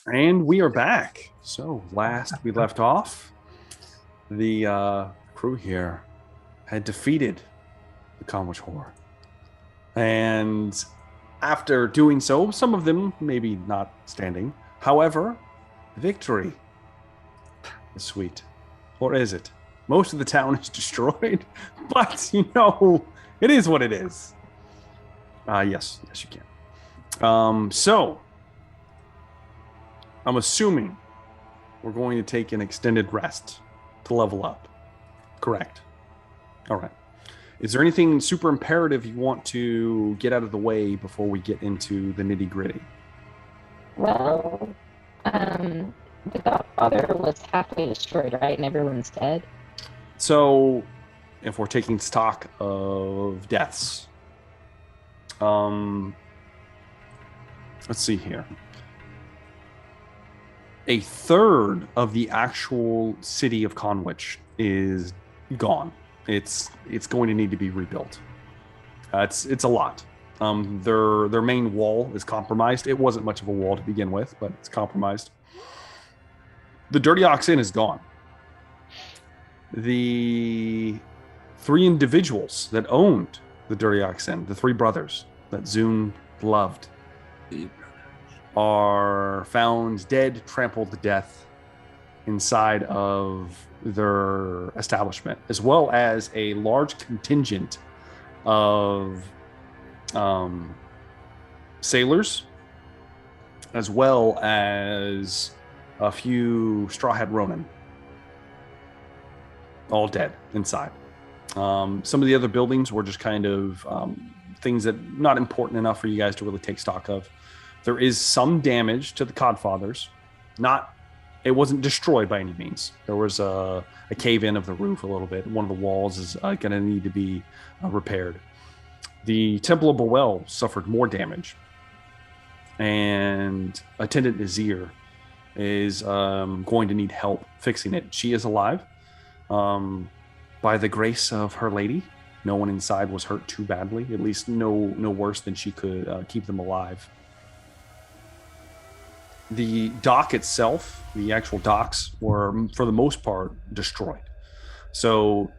And we are back. So, last we left off, the crew here had defeated the Conwich Horror. And after doing so, some of them maybe not standing. However, victory is sweet. Or is it? Most of the town is destroyed, but it is what it is. Yes, you can. So, I'm assuming we're going to take an extended rest to level up. Correct. All right. Is there anything super imperative you want to get out of the way before we get into the nitty gritty? Well, the Godfather was halfway destroyed, right? And everyone's dead. So, if we're taking stock of deaths, let's see here. A third of the actual city of Conwich is gone. It's going to need to be rebuilt. It's a lot. Their main wall is compromised. It wasn't much of a wall to begin with, but it's compromised. The Dirty Ox Inn is gone. The three individuals that owned the Dirty Ox Inn, the three brothers that Zune loved, are found dead, trampled to death inside of their establishment, as well as a large contingent of sailors, as well as a few Straw Hat Ronin, all dead inside. Some of the other buildings were just kind of things that not important enough for you guys to really take stock of. There is some damage to the Codfathers. It wasn't destroyed by any means. There was a cave-in of the roof a little bit. One of the walls is going to need to be repaired. The Temple of Boel suffered more damage. And Attendant Nazir is going to need help fixing it. She is alive. By the grace of her lady, no one inside was hurt too badly. At least no worse than she could keep them alive. The dock itself, the actual docks, were for the most part destroyed. So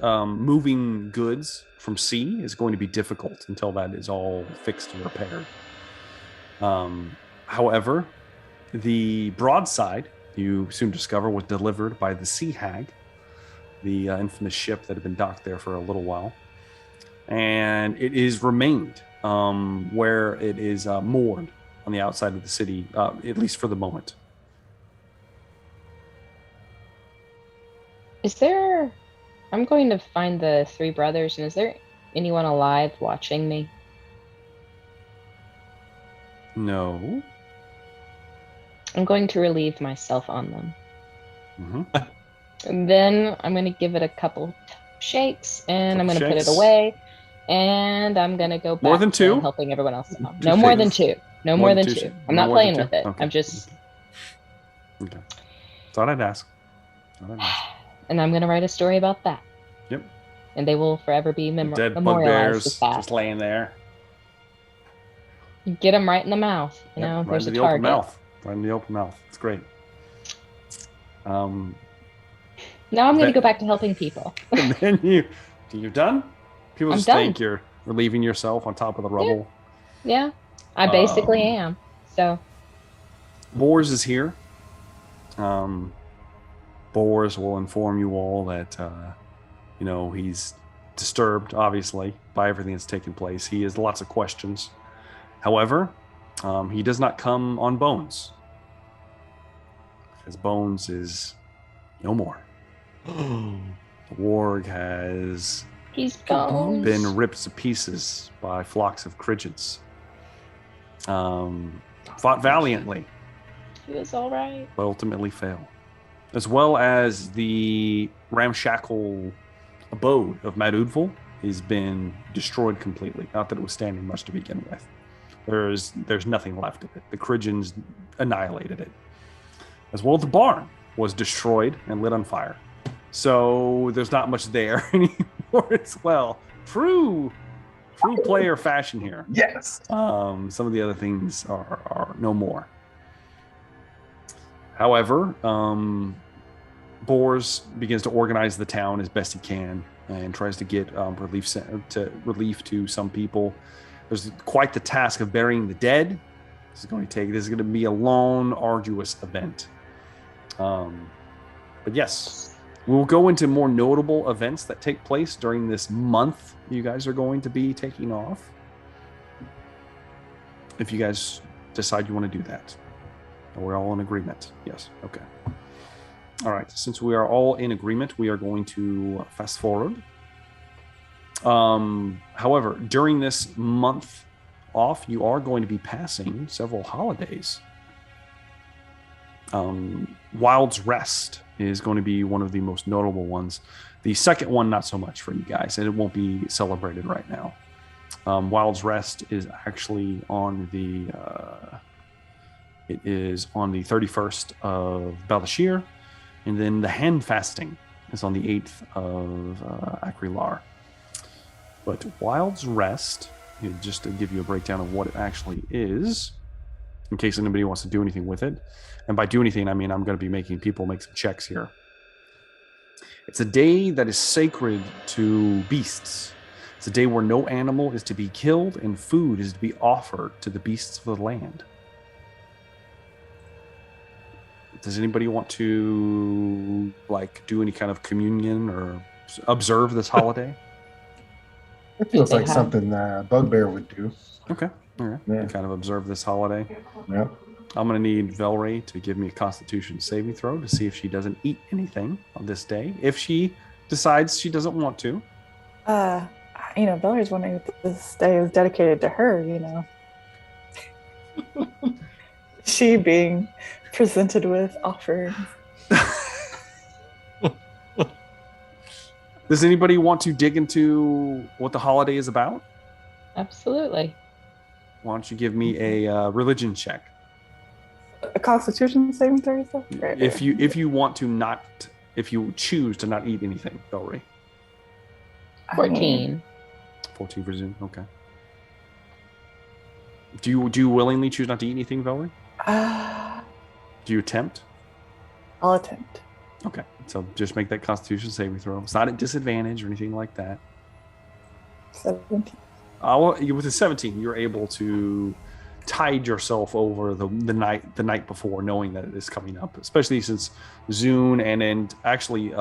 moving goods from sea is going to be difficult until that is all fixed and repaired. However, the broadside, you soon discover, was delivered by the Sea Hag, the infamous ship that had been docked there for a little while. And it is remained where it is moored on the outside of the city, at least for the moment. I'm going to find the three brothers, and is there anyone alive watching me? No. I'm going to relieve myself on them. Mm-hmm. And then I'm going to give it a couple shakes, and I'm going to put it shakes. away, and I'm going to go back More than two? to helping everyone else. Two No more shakes. than two. No more than two. I'm not playing with it. Okay. I'm just... Okay. Thought I'd ask. And I'm going to write a story about that. Yep. And they will forever be dead memorialized as that. Just laying there. Get them right in the mouth. Right there's in a the target. Open mouth. Right in the open mouth. It's great. Now I'm going to go back to helping people. And then you're done? People just think you're relieving yourself on top of the rubble. Yeah. I basically am. So Boars is here. Boars will inform you all that he's disturbed, obviously, by everything that's taken place. He has lots of questions. However, he does not come on Bones. Because Bones is no more. The warg has been ripped to pieces by flocks of Krigids. Fought valiantly. He was all right. But ultimately failed. As well as the ramshackle abode of Madudval has been destroyed completely. Not that it was standing much to begin with. There's nothing left of it. The Krigians annihilated it. As well, the barn was destroyed and lit on fire. So there's not much there anymore as well. True player fashion here. Yes. Some of the other things are no more. However, Bors begins to organize the town as best he can and tries to get relief to some people. There's quite the task of burying the dead. This is going to be a long, arduous event. But yes, we'll go into more notable events that take place during this month you guys are going to be taking off. If you guys decide you want to do that. We're all in agreement. Yes. Okay. All right. Since we are all in agreement, we are going to fast forward. However, during this month off, you are going to be passing several holidays. Wild's Rest is going to be one of the most notable ones. The second one, not so much for you guys, and it won't be celebrated right now. Wild's Rest is actually on the 31st of Balashir, and then the hand fasting is on the 8th of Akrilar. But Wild's Rest, just to give you a breakdown of what it actually is, in case anybody wants to do anything with it. And by do anything, I mean I'm going to be making people make some checks here. It's a day that is sacred to beasts. It's a day where no animal is to be killed and food is to be offered to the beasts of the land. Does anybody want to do any kind of communion or observe this holiday? It feels like something Bugbear would do. Okay. All right. Yeah. Kind of observe this holiday. Yep. I'm going to need Velray to give me a Constitution saving throw to see if she doesn't eat anything on this day. If she decides she doesn't want to. Velray's wondering if this day is dedicated to her, She being presented with offerings. Does anybody want to dig into what the holiday is about? Absolutely. Why don't you give me a religion check? A Constitution saving throw? If you choose to not eat anything, Velray. 14. 14 for Zoom. Okay. Do you willingly choose not to eat anything, Velray? Do you attempt? I'll attempt. Okay, so just make that Constitution saving throw. It's not at disadvantage or anything like that. 17. With a 17, you're able to tide yourself over the night before, knowing that it is coming up. Especially since Zune and actually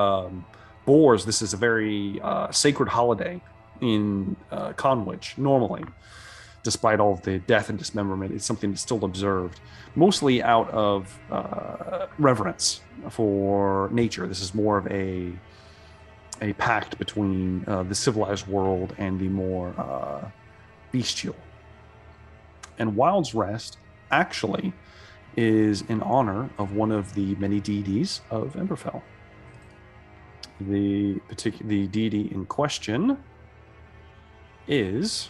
Bors, this is a very sacred holiday in Conwich. Normally, despite all of the death and dismemberment, it's something that's still observed, mostly out of reverence for nature. This is more of a pact between the civilized world and the more bestial. And Wild's Rest actually is in honor of one of the many deities of Emberfell. The deity in question is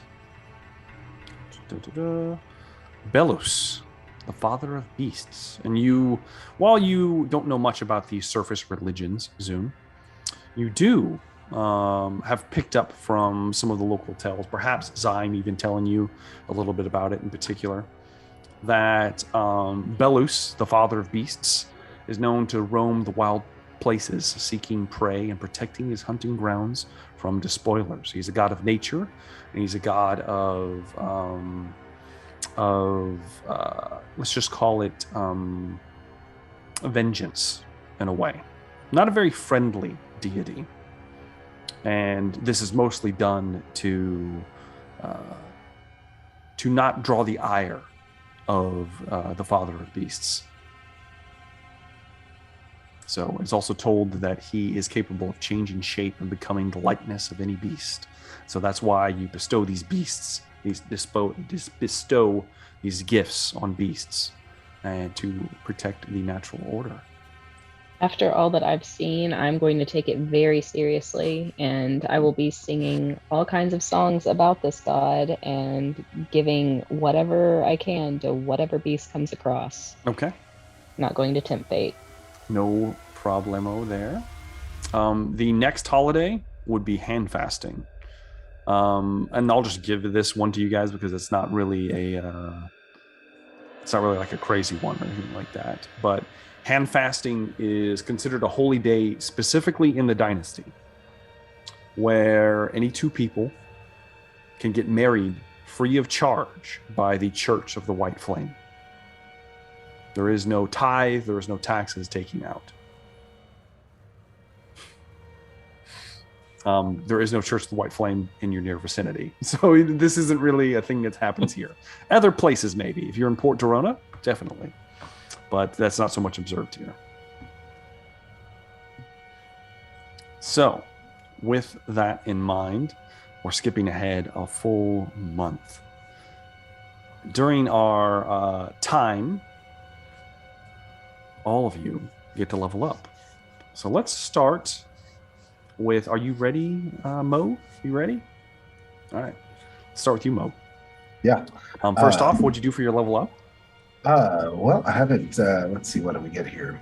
Belus, the father of beasts. And while you don't know much about the surface religions, Zoom, you do have picked up from some of the local tales, perhaps Zyme even telling you a little bit about it in particular, that Belus, the father of beasts, is known to roam the wild places, seeking prey and protecting his hunting grounds from despoilers. He's a god of nature, and he's a god of let's just call it vengeance in a way. Not a very friendly deity. And this is mostly done to not draw the ire of the father of beasts. So it's also told that he is capable of changing shape and becoming the likeness of any beast. So that's why you bestow these beasts, bestow these gifts on beasts, and to protect the natural order. After all that I've seen, I'm going to take it very seriously, and I will be singing all kinds of songs about this god and giving whatever I can to whatever beast comes across. Okay. Not going to tempt fate. No problemo there. The next holiday would be hand fasting. And I'll just give this one to you guys because it's not really like a crazy one or anything like that. But Hand fasting is considered a holy day specifically in the dynasty, where any two people can get married free of charge by the Church of the White Flame. There is no tithe, there is no taxes taking out. There is no Church of the White Flame in your near vicinity. So this isn't really a thing that happens here. Other places, maybe. If you're in Port Dorona, definitely. But that's not so much observed here. So, with that in mind, we're skipping ahead a full month. During our time, all of you get to level up. So let's start with, are you ready, Mo? You ready? All right. Let's start with you, Mo. Yeah. First off, what'd you do for your level up? Well, I haven't, let's see, what do we get here?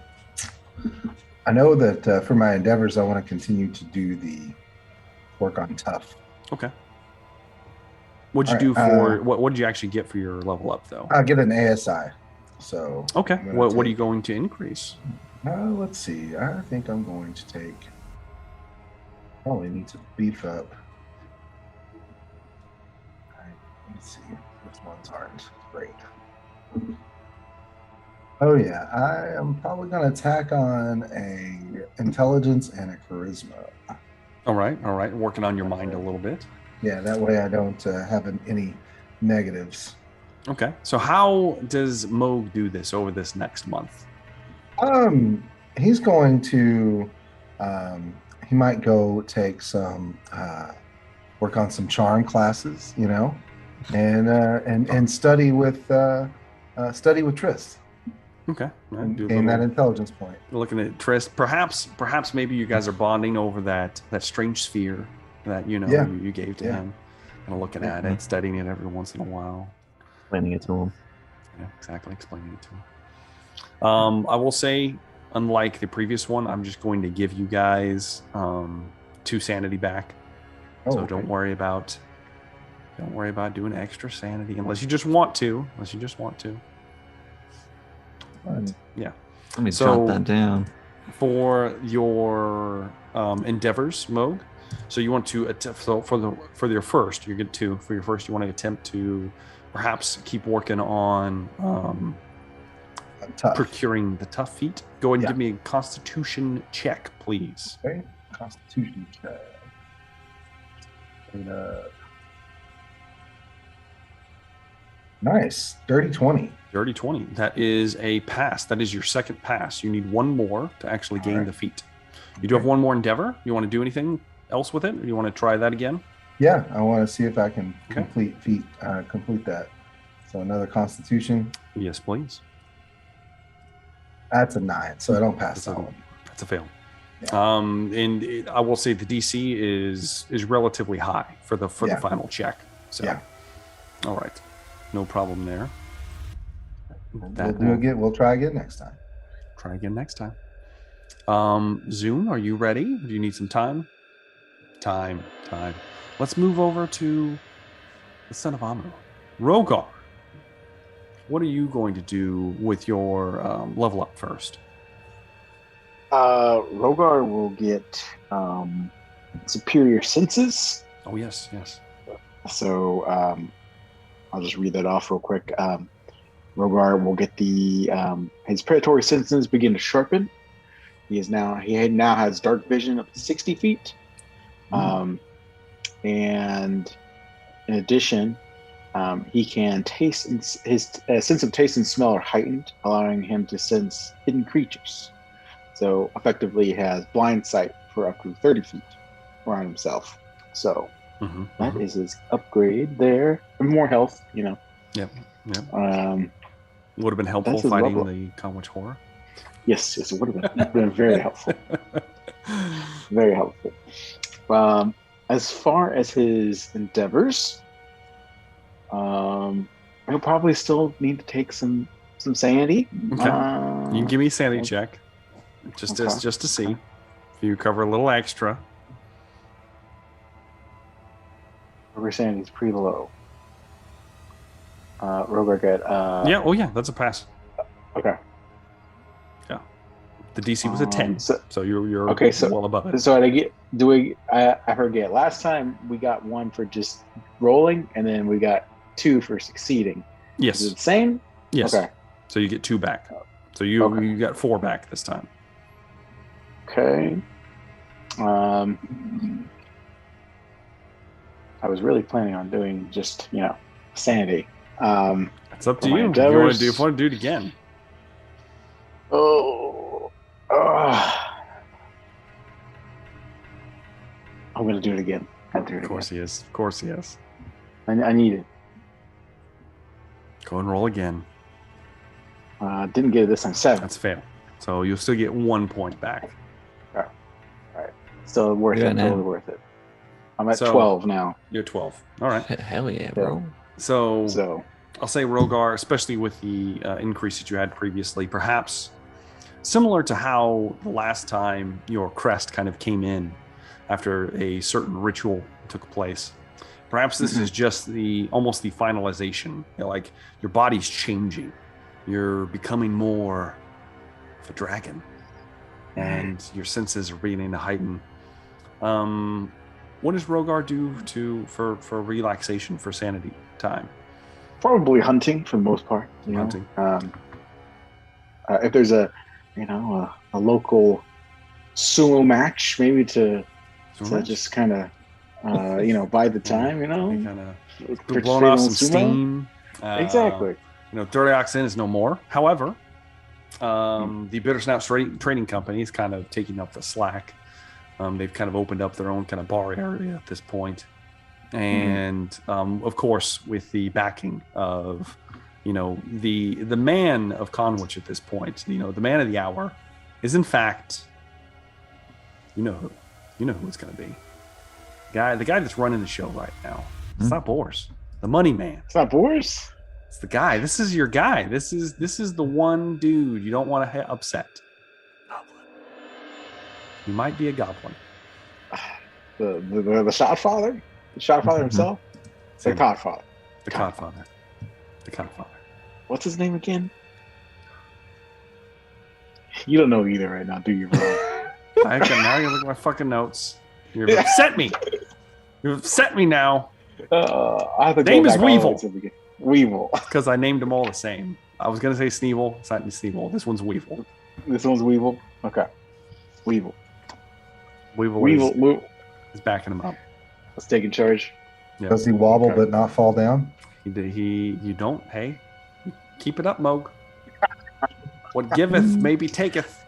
I know that for my endeavors, I want to continue to do the work on tough. Okay. What'd you do for, what did you actually get for your level up, though? I'll get an ASI. So. Okay. What are you going to increase? Let's see. I think I'm going to take, probably need to beef up. Let's see. Which ones aren't great. Oh yeah, I am probably going to tack on a intelligence and a charisma. All right. Working on your mind a little bit. Yeah, that way I don't have any negatives. Okay. So how does Mo do this over this next month? He's going to, he might go take some, work on some charm classes, you know, and study with Trist. Okay. And gain that intelligence point. Looking at Trist, perhaps maybe you guys are bonding over that strange sphere that you gave to him, and looking at it, studying it every once in a while, explaining it to him. Yeah, exactly, explaining it to him. I will say, unlike the previous one, I'm just going to give you guys 2 sanity back. So okay. Don't worry about doing extra sanity unless you just want to. But, yeah. Let me jot that down. For your endeavors, Moog. So you want to for your first, you get 2. For your first, you want to attempt to perhaps keep working on procuring the tough feat. Go ahead and give me a Constitution check, please. Okay, Constitution check. Nice, dirty 20. Dirty 20. That is a pass. That is your second pass. You need 1 more to actually gain the feat. You do have 1 more endeavor. You want to do anything else with it? Or you want to try that again? Yeah, I want to see if I can complete that. So another Constitution. Yes, please. That's a 9, so I don't pass that one. That's a fail. Yeah. And I will say the DC is relatively high for the final check. So, yeah. All right, no problem there. We'll try again next time. Try again next time. Zune, are you ready? Do you need some time? Time. Let's move over to the son of Amu. Rogar, what are you going to do with your level up first? Rogar will get superior senses. Oh, yes. So I'll just read that off real quick. Rogar will get his predatory senses begin to sharpen. He now has dark vision up to 60 feet. And in addition, he can taste, his sense of taste and smell are heightened, allowing him to sense hidden creatures. So effectively he has blind sight for up to 30 feet around himself. So that is his upgrade there. And more health, you know. Yep. Would have been helpful fighting the Conwich Horror. Yes, it would have been very helpful. Very helpful. As far as his endeavors, he'll probably still need to take some sanity. Okay. You can give me a sanity check, just to see if you cover a little extra. Rogar sanity's pretty low. Rogar get yeah, that's a pass. Okay. Yeah. The DC was a 10, So- so you're Okay, so- well above it. So I forget. Last time we got 1 for just rolling, and then we got 2 for succeeding. Yes. Is it the same? Yes. Okay. So you get 2 back. So you Okay. you got 4 back this time. Okay. I was really planning on doing just sanity. It's up to For my you. If you endeavors. want to do it again. I'm gonna do it again. I'll do it Of course he is. Of course he is. again. I need it. Go and roll again. Didn't get it this time. 7. That's fail. So you'll still get 1 point back. Still worth Yeah, it. man. Totally worth it. I'm at So- 12 now. You're 12. All right. Hell yeah, bro. So So I'll say Rogar, especially with the increase that you had previously, perhaps similar to how the last time your crest kind of came in after a certain ritual took place. Perhaps this is just almost the finalization. Like your body's changing. You're becoming more of a dragon, and your senses are beginning to heighten. What does Rogar do for relaxation, for sanity time? probably hunting for the most part. Hunting. If there's a local sumo match, maybe to just kind of bide the time. kind of participate blowing off in some sumo. steam. Exactly. Dirty Oxen is no more. However, the Bitter Snout Trading Company is kind of taking up the slack. They've kind of opened up their own kind of bar area at this point. And of course, with the backing of, the man of Conwich at this point, the man of the hour, is in fact, who it's going to be. The guy that's running the show right now. It's not Boris, the money man. It's not Boris. It's the guy. This is your guy. This is the one dude you don't want to upset. Goblin. He might be a goblin. The shot father. The shot father himself. The Codfather. The Codfather. The Codfather. What's his name again? You don't know either right now, do you, bro? Now you look at my fucking notes. You've upset me. You've upset me now. I have to Name go is back all the way Weevil. to the beginning. Weevil. Because I named them all the same. I was going to say Sneevil. It's not Sneevil. This one's Weevil. This one's Weevil. Okay. Weevil. Weevil is backing him up. Let's take in charge. Yep. Does he wobble Okay. but not fall down? You don't. Hey, keep it up, Moog. What giveth maybe taketh.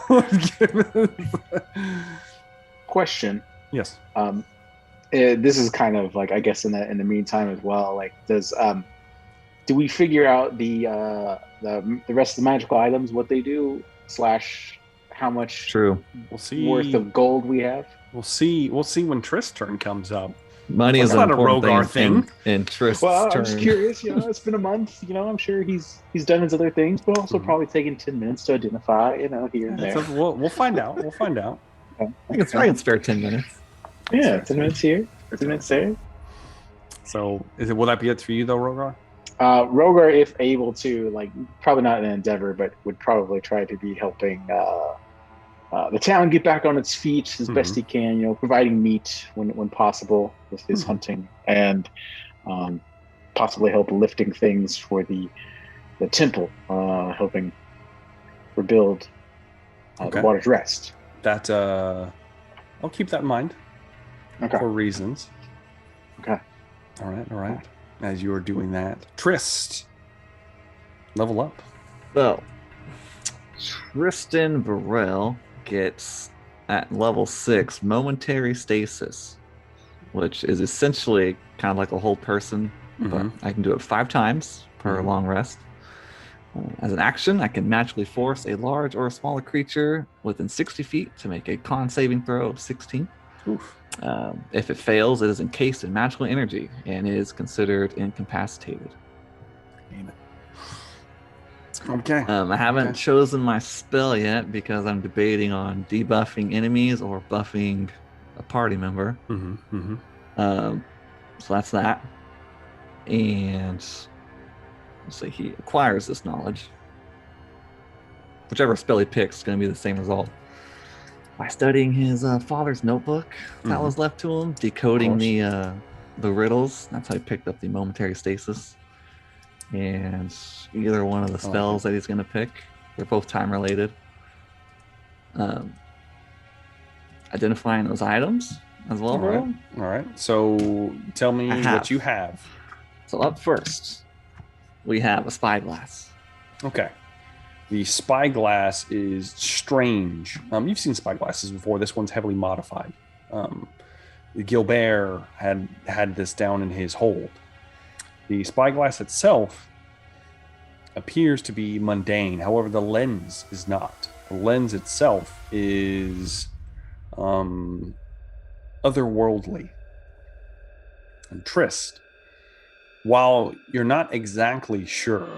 What giveth. Question. Yes. This is kind of like, I guess, in the meantime as well. Like, do we figure out the rest of the magical items, what they do, / how much True. We'll see. worth of gold we have? We'll see when Trist's turn comes up. Money Well, is it's an not a important Rogar thing thing. in Trist's Well, turn. I'm just curious. It's been a month. I'm sure he's done his other things, but also Mhm. probably taken 10 minutes to identify. Here and there. So we'll find out. We'll find out. I can spare 10 minutes. Yeah, 10 minutes here, 10 minutes there. So will that be it for you though, Rogar? Rogar, if able to, probably not an endeavor, but would probably try to be helping the town get back on its feet as best he can. Providing meat when possible with his hunting, and possibly help lifting things for the temple, helping rebuild Okay. the Water's Rest. That I'll keep that in mind Okay. for reasons. Okay. All right. As you are doing that, Trist, level up. So, Tristan Varel gets at level 6 momentary stasis, which is essentially kind of like a whole person, but I can do it 5 times per long rest. As an action, I can magically force a large or a smaller creature within 60 feet to make a con saving throw of 16. Oof. If it fails, it is encased in magical energy and is considered incapacitated. Damn it. Okay. I haven't chosen my spell yet because I'm debating on debuffing enemies or buffing a party member. So that's that. And let's see, he acquires this knowledge. whichever spell he picks is going to be the same result. By studying his father's notebook that was left to him, decoding the riddles, that's how he picked up the momentary stasis. And either one of the spells that he's going to pick, they're both time related. Identifying those items as well, bro. All right. So tell me what you have. So up first, we have a spyglass. Okay. The spyglass is strange. You've seen spyglasses before. This one's heavily modified. Gilbert had this down in his hold. The spyglass itself appears to be mundane. However, the lens is not. The lens itself is otherworldly. And Trist, while you're not exactly sure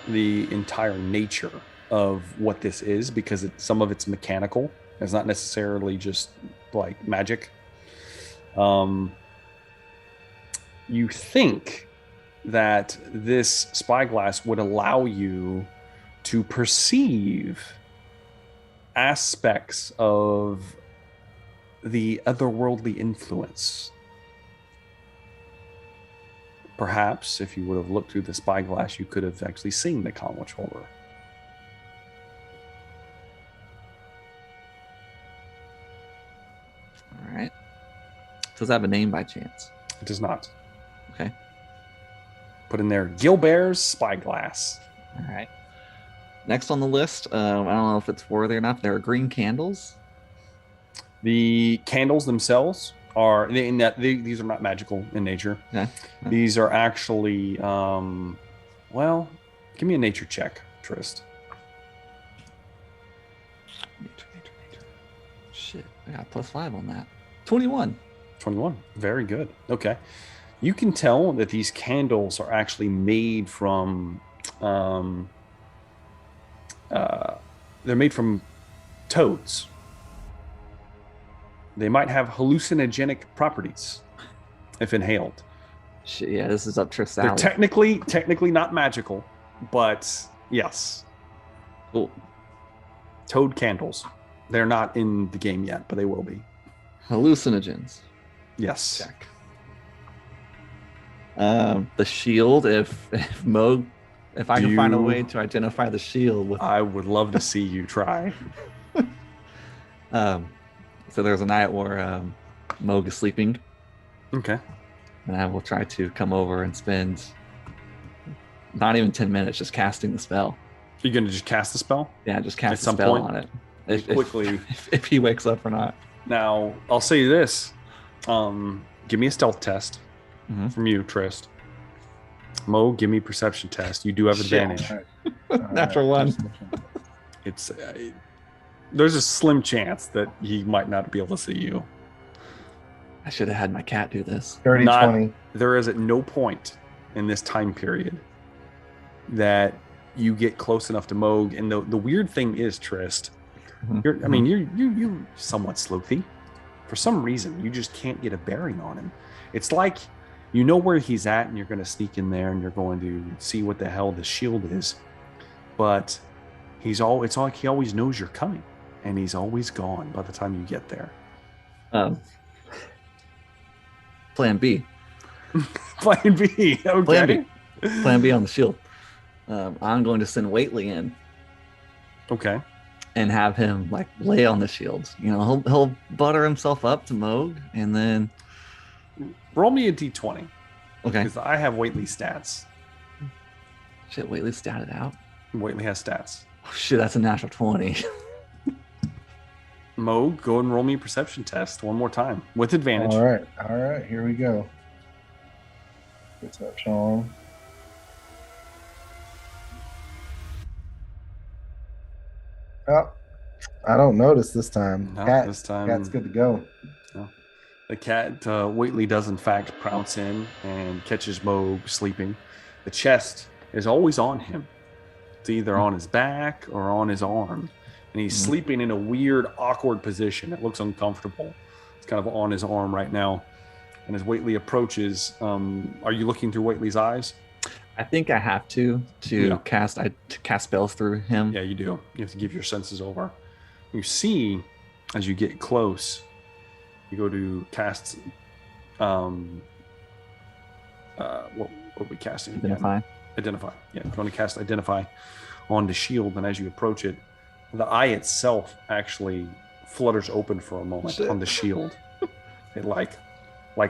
the entire nature of what this is, because some of it's mechanical, it's not necessarily just like magic, you think that this spyglass would allow you to perceive aspects of the otherworldly influence. Perhaps if you would have looked through the spyglass, you could have actually seen the Conwich horror. All right. Does that have a name by chance? It does not. Okay. Put in there Gilbert's spyglass. All right. Next on the list, I don't know if it's worthy or not. There are green candles. The candles themselves are these are not magical in nature. Yeah. These are actually well, give me a nature check, Trist. Nature. Shit, I got +5 on that. 21. 21. Very good. Okay. You can tell that these candles are actually made from they're made from toads. They might have hallucinogenic properties if inhaled. Shit, yeah, this is up Trist's They're alley. technically not magical, but yes. Cool. Toad candles. They're not in the game yet, but they will be. Hallucinogens. Yes. Check. The shield, if I can find a way to identify the shield with... I would love to see you try. So there's a night where Moog is sleeping. Okay. And I will try to come over and spend not even 10 minutes just casting the spell. You're going to just cast the spell? Yeah, just cast At the some spell point? on it. If he wakes up or not. Now, I'll say this. Give me a stealth test from you, Trist. Mo, give me a perception test. You do have advantage. Natural one. It's there's a slim chance that he might not be able to see you. I should have had my cat do this. 30-20. There is at no point in this time period that you get close enough to Moog. And the weird thing is, Trist, you're somewhat sleuthy. For some reason, you just can't get a bearing on him. It's like you know where he's at, and you're going to sneak in there, and you're going to see what the hell the shield is. But it's like he always knows you're coming, and he's always gone by the time you get there. Plan B. Plan B. Okay. Plan B. Plan B on the shield. I'm going to send Waitley in. Okay. And have him like lay on the shield. You know, he'll butter himself up to Moog, and then roll me a d20. Okay. Because I have Waitley's stats. Shit, Waitley statted out. Waitley has stats. Oh, shit, that's a natural 20. Mo, go and roll me a perception test one more time with advantage. All right, here we go. Perception. Oh, I don't notice this time. No, Cat, this time Cat's good to go. No. The cat, Waitley does in fact pounce in and catches Moog sleeping. The chest is always on him. It's either on his back or on his arm. And he's sleeping in a weird, awkward position. It looks uncomfortable. It's kind of on his arm right now. And as Waitley approaches, are you looking through Waitley's eyes? I think I have to cast spells through him. Yeah, you do. You have to give your senses over. You see, as you get close, you go to cast. What are we casting? Identify. Identify. Yeah, you're going to cast Identify on the shield, and as you approach it, the eye itself actually flutters open for a moment on the shield. It like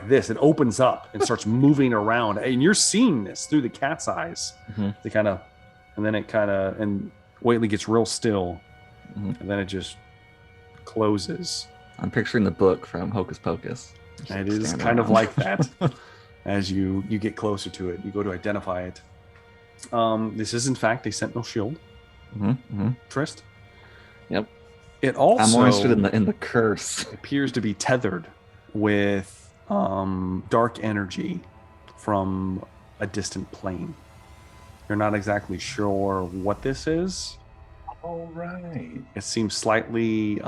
this. It opens up and starts moving around, and you're seeing this through the cat's eyes. They kind of, and then and Whately gets real still, and then it just closes. I'm picturing the book from Hocus Pocus. It is kind of like that. As you get closer to it, you go to identify it. This is in fact a sentinel shield. Trist. Yep. It also, I'm more interested in the curse. Appears to be tethered with dark energy from a distant plane. You're not exactly sure what this is. All right. It seems slightly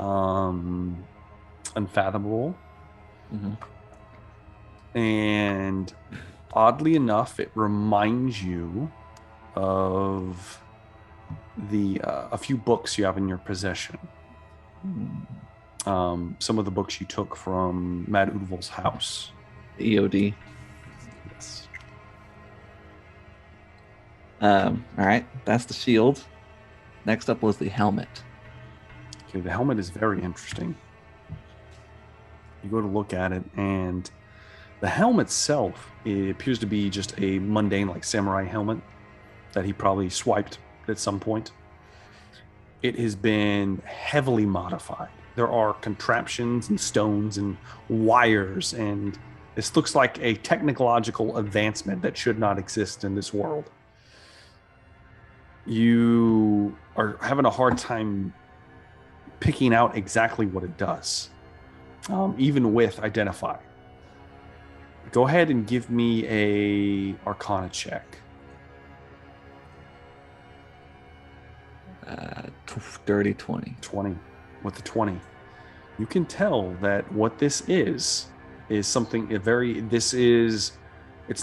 unfathomable. And oddly enough, it reminds you of a few books you have in your possession. Some of the books you took from Mad Udval's house. EOD. Yes. All right, that's the shield. Next up was the helmet. Okay, the helmet is very interesting. You go to look at it, and the helmet itself, it appears to be just a mundane, like samurai helmet that he probably swiped at some point. It has been heavily modified. There are contraptions and stones and wires, and this looks like a technological advancement that should not exist in this world. You are having a hard time picking out exactly what it does, even with Identify. Go ahead and give me a Arcana check. 30-20. 20. With the 20, you can tell that what this is something it's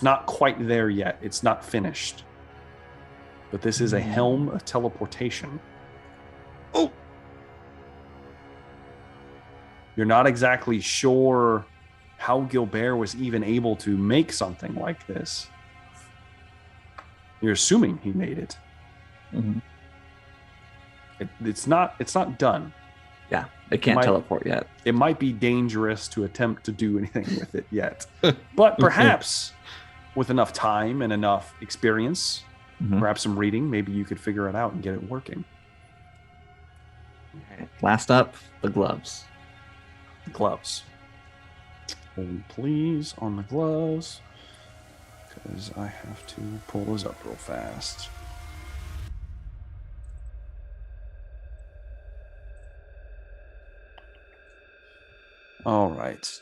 not quite there yet. It's not finished. But this is a helm of teleportation. Oh! You're not exactly sure how Gilbert was even able to make something like this. You're assuming he made it. It's not done. Yeah, it can't teleport yet. It might be dangerous to attempt to do anything with it yet. But perhaps with enough time and enough experience, perhaps some reading, maybe you could figure it out and get it working. Okay. Last up, the gloves. Gloves. Hold please on the gloves, because I have to pull those up real fast. All right.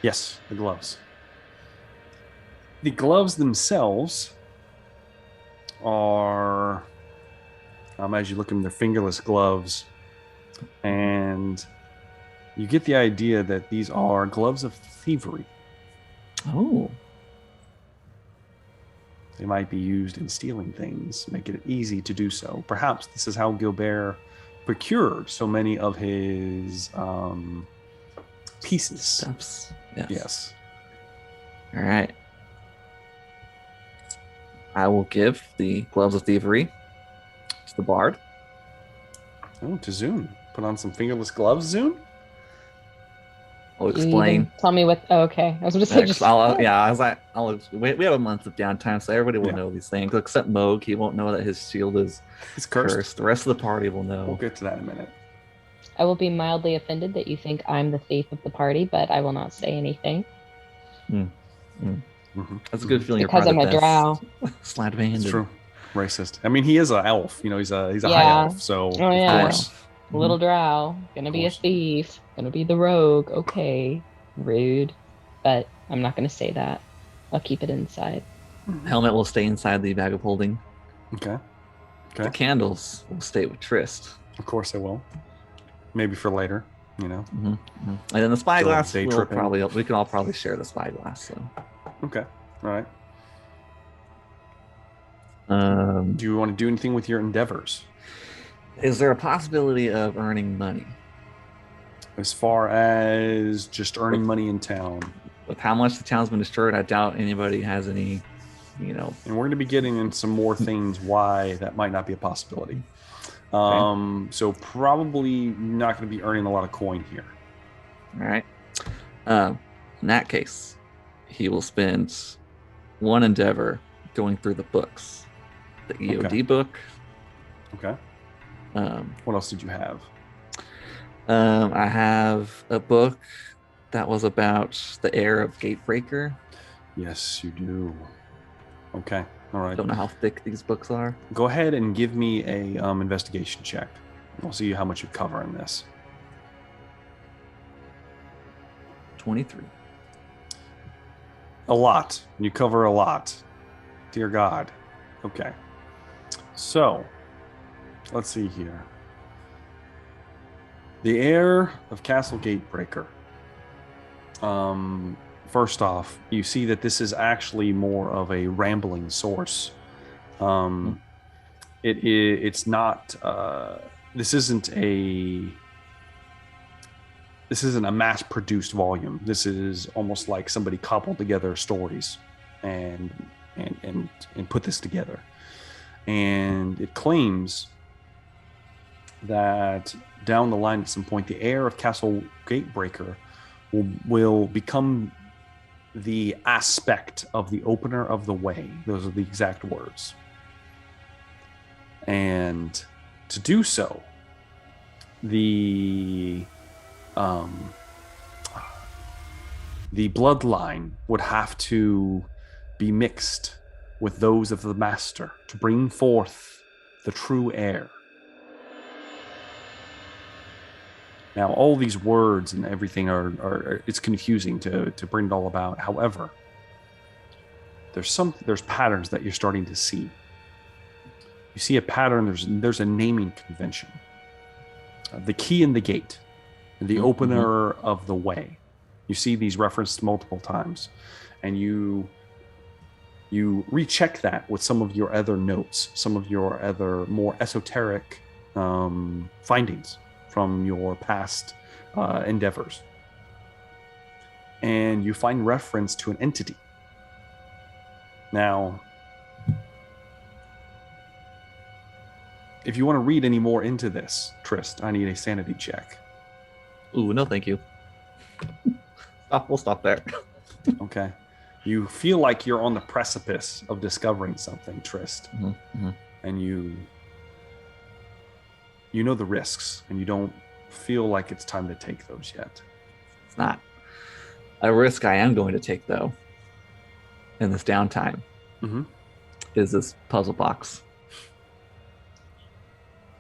Yes, the gloves. The gloves themselves are, as you look at them, they're fingerless gloves. And you get the idea that these are gloves of thievery. Oh. They might be used in stealing things, making it easy to do so. Perhaps this is how Gilbert procured so many of his pieces. Stuffs. Yes. All right. I will give the gloves of thievery to the bard. Oh, to Zune. Put on some fingerless gloves, Zune? I'll explain. Tell me what. Oh, okay, I was going to say. Just We have a month of downtime, so everybody will know these things. Except Moog, he won't know that his shield is cursed. The rest of the party will know. We'll get to that in a minute. I will be mildly offended that you think I'm the thief of the party, but I will not say anything. That's a good feeling. Because I'm a drow. Slide man. It's true. Racist. I mean, he is an elf. He's a high elf. So of course. Little drow, gonna be a thief, gonna be the rogue. Okay, rude, but I'm not gonna say that. I'll keep it inside. Helmet will stay inside the bag of holding. Okay. The candles will stay with Trist. Of course they will. Maybe for later, And then the spyglass, we can all probably share the spyglass. So. Okay. All right. Um, Do you want to do anything with your endeavors? is there a possibility of earning money? As far as just earning money in town. With how much the town's been destroyed, I doubt anybody has any, And we're going to be getting into some more things why that might not be a possibility. So probably not going to be earning a lot of coin here. All right. In that case, he will spend one endeavor going through the books. The EOD book. Okay. What else did you have? I have a book that was about the heir of Gatebreaker. Yes, you do. Okay. All right. Don't know how thick these books are. Go ahead and give me a investigation check. I'll see how much you cover in this. 23. A lot. You cover a lot. Dear God. Okay. So, let's see here. The heir of Castle Gatebreaker. First off, you see that this is actually more of a rambling source. It's not. This isn't a mass-produced volume. This is almost like somebody cobbled together stories and put this together. And it claims that down the line at some point, the heir of Castle Gatebreaker will become the aspect of the opener of the way. Those are the exact words. And to do so, the bloodline would have to be mixed with those of the master to bring forth the true heir. Now, all these words and everything are it's confusing to bring it all about. However, there's patterns that you're starting to see. You see a pattern. There's a naming convention. The key in the gate, the opener of the way. You see these referenced multiple times, and you recheck that with some of your other notes, some of your other more esoteric findings from your past endeavors. And you find reference to an entity. Now, if you want to read any more into this, Trist, I need a sanity check. Ooh, no thank you. We'll stop there. Okay. You feel like you're on the precipice of discovering something, Trist. And you know the risks, and you don't feel like it's time to take those yet. It's not a risk I am going to take, though, in this downtime, is this puzzle box.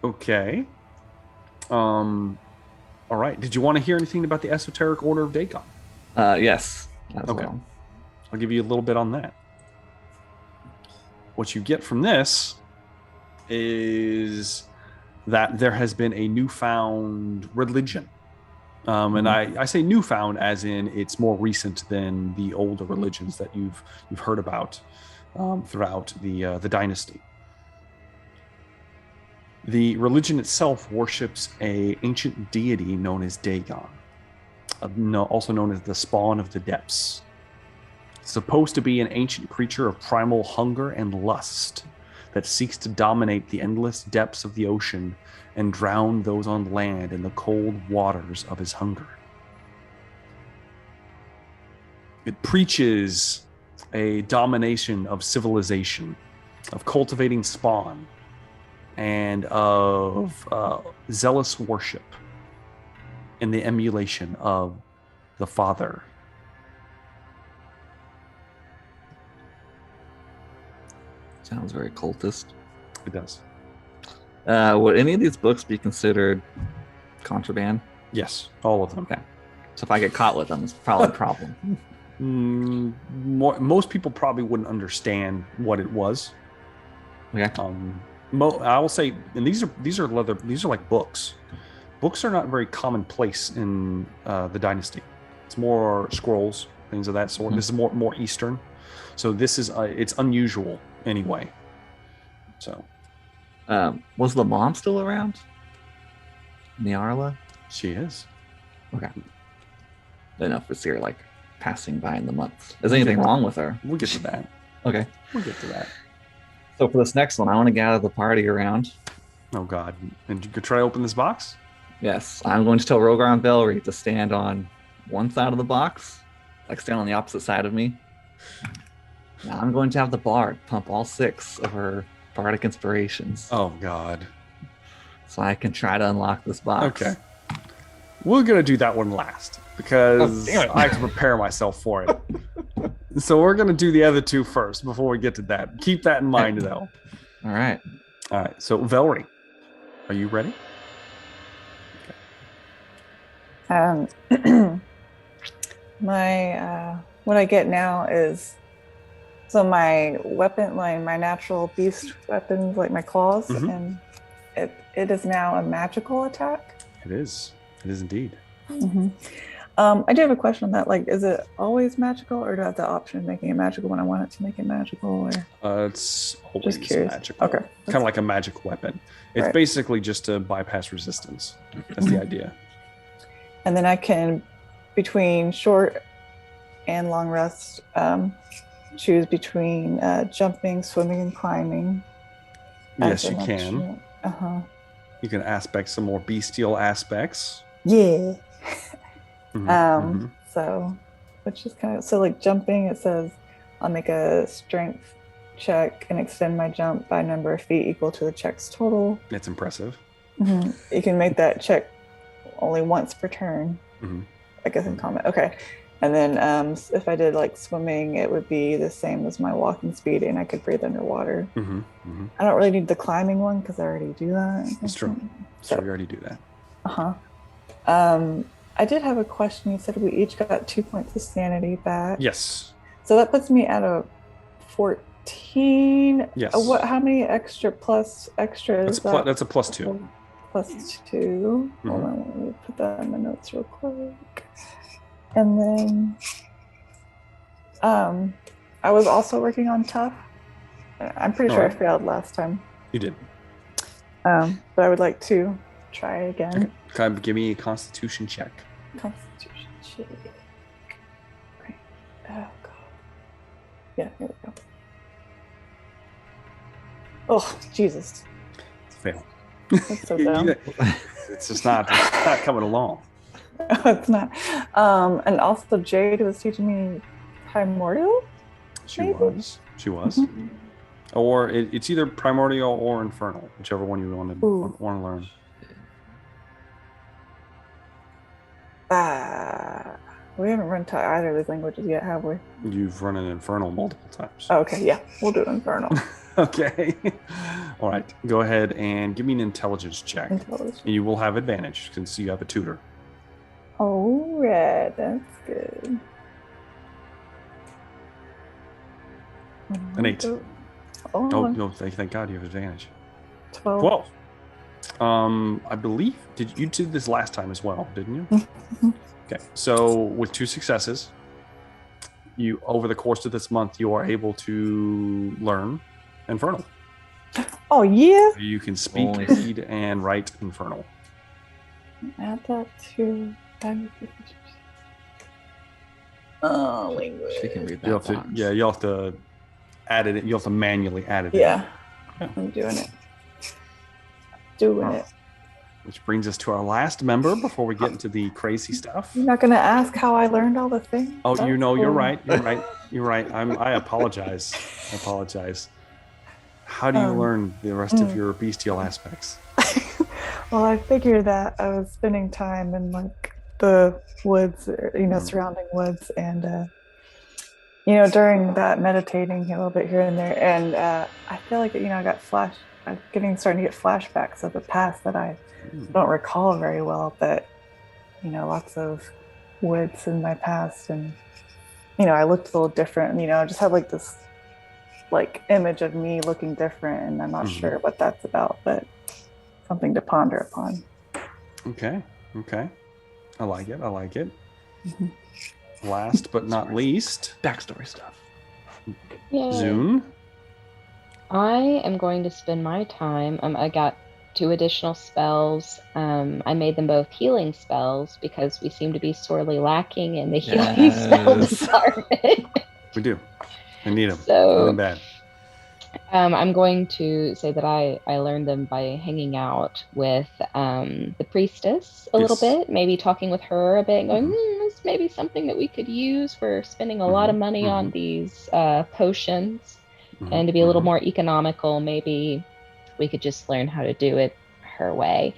Okay. All right. Did you want to hear anything about the Esoteric Order of Dagon? Yes. Okay. Well. I'll give you a little bit on that. What you get from this is that there has been a newfound religion. And I say newfound as in it's more recent than the older religions that you've heard about throughout the dynasty. The religion itself worships an ancient deity known as Dagon, also known as the Spawn of the Depths. It's supposed to be an ancient creature of primal hunger and lust that seeks to dominate the endless depths of the ocean and drown those on land in the cold waters of his hunger. It preaches a domination of civilization, of cultivating spawn, and of zealous worship in the emulation of the Father. Sounds very cultist. It does. Would any of these books be considered contraband? Yes, all of them. Okay. So if I get caught with them, it's probably a problem. Most people probably wouldn't understand what it was. Okay. I will say, and these are like books. Books are not very commonplace in the dynasty. It's more scrolls, things of that sort. This is more Eastern. So this is it's unusual anyway. So Was the mom still around? Nyarla? she is. Okay. Enough to see her like passing by in the months. Is anything wrong with her? We'll get to that. Okay. We'll get to that. So for this next one, I want to gather the party around. Oh God! And you could try to open this box. Yes, I'm going to tell Rogar and Belry to stand on one side of the box, like stand on the opposite side of me. Now I'm going to have the bard pump all 6 of her bardic inspirations, Oh God! so I can try to unlock this box. Okay. We're gonna do that one last because Oh, damn it. I have to prepare myself for it. So we're gonna do the other 2 first before we get to that. Keep that in mind, though. All right. All right. So Velry, are you ready? My what I get now is so my weapon, like my natural beast weapons, like my claws, Mhm. and it is now a magical attack. It is. It is indeed. Mm-hmm. I do have a question on that. Like, is it always magical, or do I have the option of making it magical when I want it to make it magical? Or It's always curious. magical. Okay. Kind of like a magic weapon. It's Right. basically just to bypass resistance. That's the idea. and then I can, between short and long rest, choose between jumping, swimming, and climbing. Yes, you can. Uh-huh. You can aspect some more bestial aspects. Yeah. Mhm, mhm. So, which is kind of so like jumping. It says I'll make a strength check and extend my jump by a number of feet equal to the check's total. It's impressive. You can make that check only once per turn. Mhm. I guess in combat. Okay. And then if I did like swimming, it would be the same as my walking speed, and I could breathe underwater. Mhm, mhm. I don't really need the climbing one because I already do that. It's true. So we already do that. I did have a question. You said we each got 2 points of sanity back. Yes. So that puts me at a 14. Yes. How many extra That's is a, that's a +2. +2. Mhm. Hold on, let me put that in my notes real quick. And then I was also working on tough. I'm pretty sure I Alright. failed last time. You did. But I would like to try again. Okay. Kind of give me a Constitution check. Constitution check. Okay. Oh god. Yeah, here we go. Oh Jesus. Fail. That's so dumb. It's just not coming along. It's not. And also Jade was teaching me primordial. She Maybe? was. She was. Or it's either primordial or infernal, whichever one you want Ooh. to learn. We haven't run to either of these languages yet, have we? You've run an infernal multiple times. Oh, okay, yeah, we'll do infernal. Okay. All right. Go ahead and give me an intelligence check. Intelligence. And you will have advantage since you have a tutor. All right, that's good. An 8. Oh, Oh, no, thank God you have advantage. 12. 12. I believe you did this last time as well, didn't you? Okay. So with 2 successes, you over the course of this month you are able to learn infernal. Oh yeah. You can speak, Holy- read, and write infernal. Add that to. Oh, language. She can read You that have to, box. yeah, you have to add it. You have to manually add it. Yeah, Yeah. I'm doing it. Doing Oh. it. Which brings us to our last member before we get into the crazy stuff. You're not gonna ask how I learned all the things. Oh, That's you're cool. right. You're right. I apologize. I apologize. How do you learn the rest of your bestial aspects? Well, I figured that I was spending time in like the woods, surrounding woods, and during that meditating a little bit here and there, and I feel like I got I'm starting to get flashbacks of the past that I don't recall very well, but lots of woods in my past, and I looked a little different, and I just have like this image of me looking different, and I'm not sure what that's about, but something to ponder upon. Okay. I like it. Last but not least, Backstory stuff. Yay. Zune? I am going to spend my time. I got 2 additional spells. I made them both healing spells because we seem to be sorely lacking in the healing spell Yes. department. We do. I need them. So- Really bad. I'm going to say that I learned them by hanging out with the priestess a little Yes. bit, maybe talking with her a bit, and going, Mhm. this may be something that we could use for spending a lot of money on these potions. Mhm, And to be a little mhm. more economical, maybe we could just learn how to do it her way.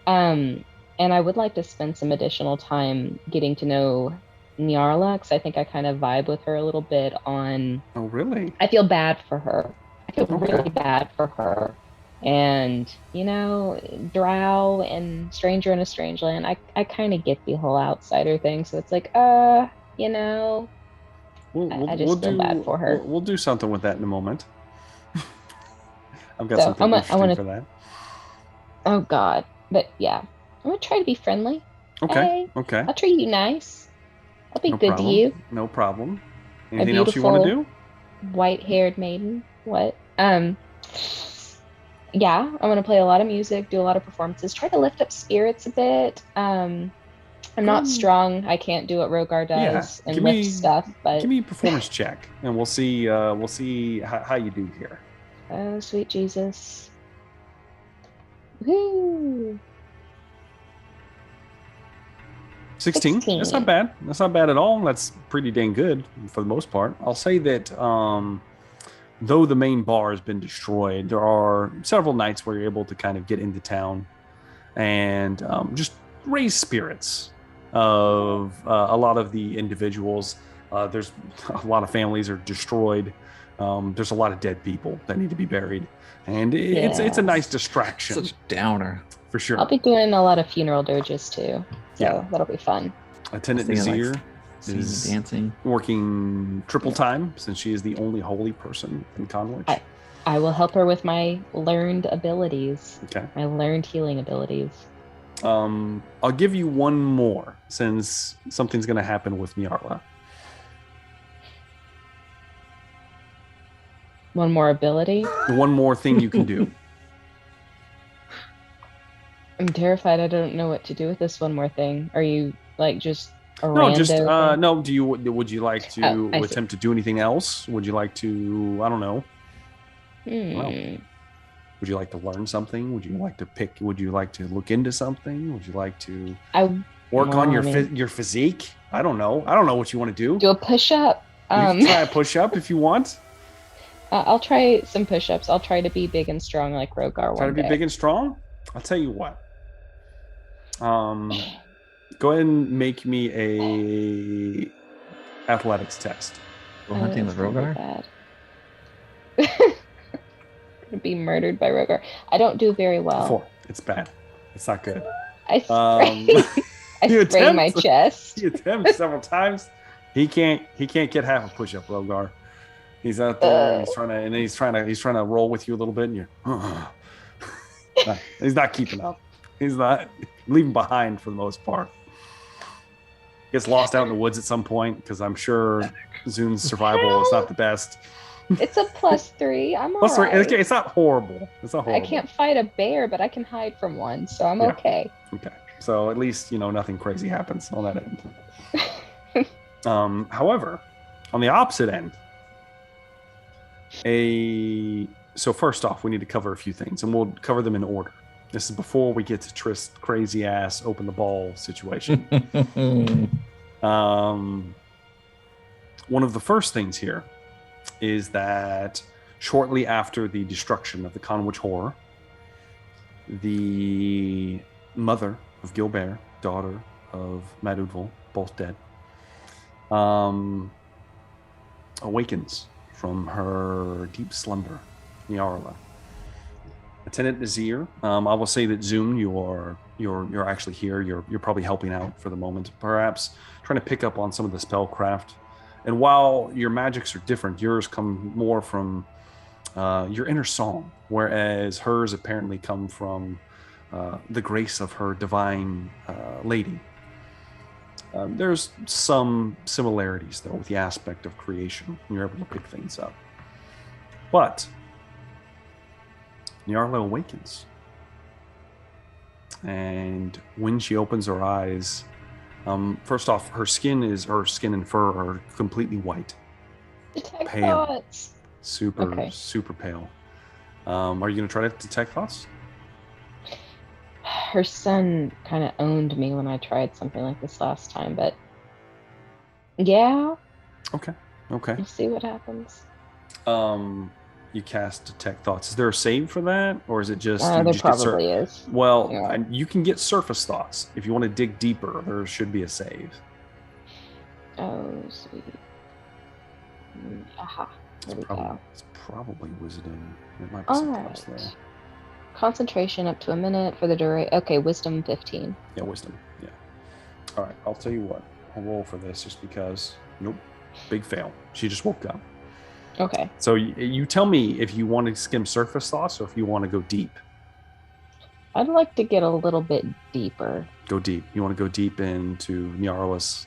And I would like to spend some additional time getting to know Nyarla, because I think I kind of vibe with her a little bit on. Oh, really? I feel bad for her. I feel Okay. really bad for her. And, drow and stranger in a strange land, I kind of get the whole outsider thing. So it's like, I just feel bad for her. We'll do something with that in a moment. I've got So something I interesting want for to, that. oh God. But yeah, I'm going to try to be friendly. Okay. Hey, Okay. I'll treat you nice. I'll be No good problem. to you. No problem. A Anything else you want to beautiful do? white-haired maiden. What? Yeah, I'm gonna play a lot of music, do a lot of performances, try to lift up spirits a bit. I'm not strong. I can't do what Rogar does and lift stuff, but give me a performance check, and we'll see. We'll see how you do here. oh, sweet Jesus. Woo. 16. That's 16. not bad. That's not bad at all. That's pretty dang good for the most part. I'll say that though the main bar has been destroyed, there are several nights where you're able to kind of get into town and just raise spirits of a lot of the individuals. There's a lot of families are destroyed. There's a lot of dead people that need to be buried, and it's a nice distraction. Such a downer. For sure. I'll be doing a lot of funeral dirges too, so that'll be fun. Attendant Singing, Nazir singing, is dancing. working triple time since she is the only holy person in Conwich. I will help her with my learned abilities. Okay. My learned healing abilities. I'll give you one more since something's going to happen with Nyarla. One more ability? One more thing you can do. I'm terrified. I don't know what to do with this one more thing. Are you like just a No, rando just thing? no. Would you like to I see. attempt to do anything else? Would you like to? I don't know. Would you like to learn something? Would you like to pick? Would you like to look into something? Would you like to work on your physique? I don't know. I don't know what you want to do. Do a push-up. You can try a push-up if you want. I'll try some push-ups. I'll try to be big and strong like Rogar. Try to be big and strong. I'll tell you what. Go ahead and make me a athletics test. Go hunting with Rogar. Gonna be murdered by Rogar. I don't do very well. 4. It's bad. It's not good. I sprained my chest. He attempts several times. He can't get half a push-up, Rogar. He's out there. And he's trying to roll with you a little bit, and you're. He's not keeping up. He's not leaving behind for the most part. Gets lost out in the woods at some point because I'm sure Zune's survival is not the best. It's a +3. I'm all +3. right. Okay, it's not horrible. It's not horrible. I can't fight a bear, but I can hide from one, so I'm okay. Okay. So at least nothing crazy happens on that end. However, on the opposite end, so first off, we need to cover a few things, and we'll cover them in order. This is before we get to Trist's crazy ass open the ball situation. One of the first things here is that shortly after the destruction of the Conwich Horror, the mother of Gilbert, daughter of Madudval, both dead, awakens from her deep slumber, Nyarla. Attendant Nazir, I will say that Zune, you're actually here. You're probably helping out for the moment, perhaps trying to pick up on some of the spellcraft. And while your magics are different, yours come more from your inner song, whereas hers apparently come from the grace of her divine lady. There's some similarities, though, with the aspect of creation. You're able to pick things up. But Nyarla awakens. And when she opens her eyes, first off, her skin and fur are completely white. Detect Pale. thoughts. Super pale. Are you going to try to detect thoughts? Her son kind of owned me when I tried something like this last time, but yeah. Okay. We'll see what happens. You cast detect thoughts. Is there a save for that, or is it just there just probably is? Well, Yeah. you can get surface thoughts if you want to dig deeper. There should be a save. Oh, sweet. Aha. There we go. It's probably wisdom. It might be All something right. else though. Concentration up to a minute for the duration. Okay, wisdom 15. Yeah, wisdom. Yeah. All right. I'll tell you what. I'll roll for this just because. Nope. Big fail. She just woke up. Okay. So you tell me if you want to skim surface thoughts or if you want to go deep. I'd like to get a little bit deeper. Go deep. You want to go deep into Nyarla's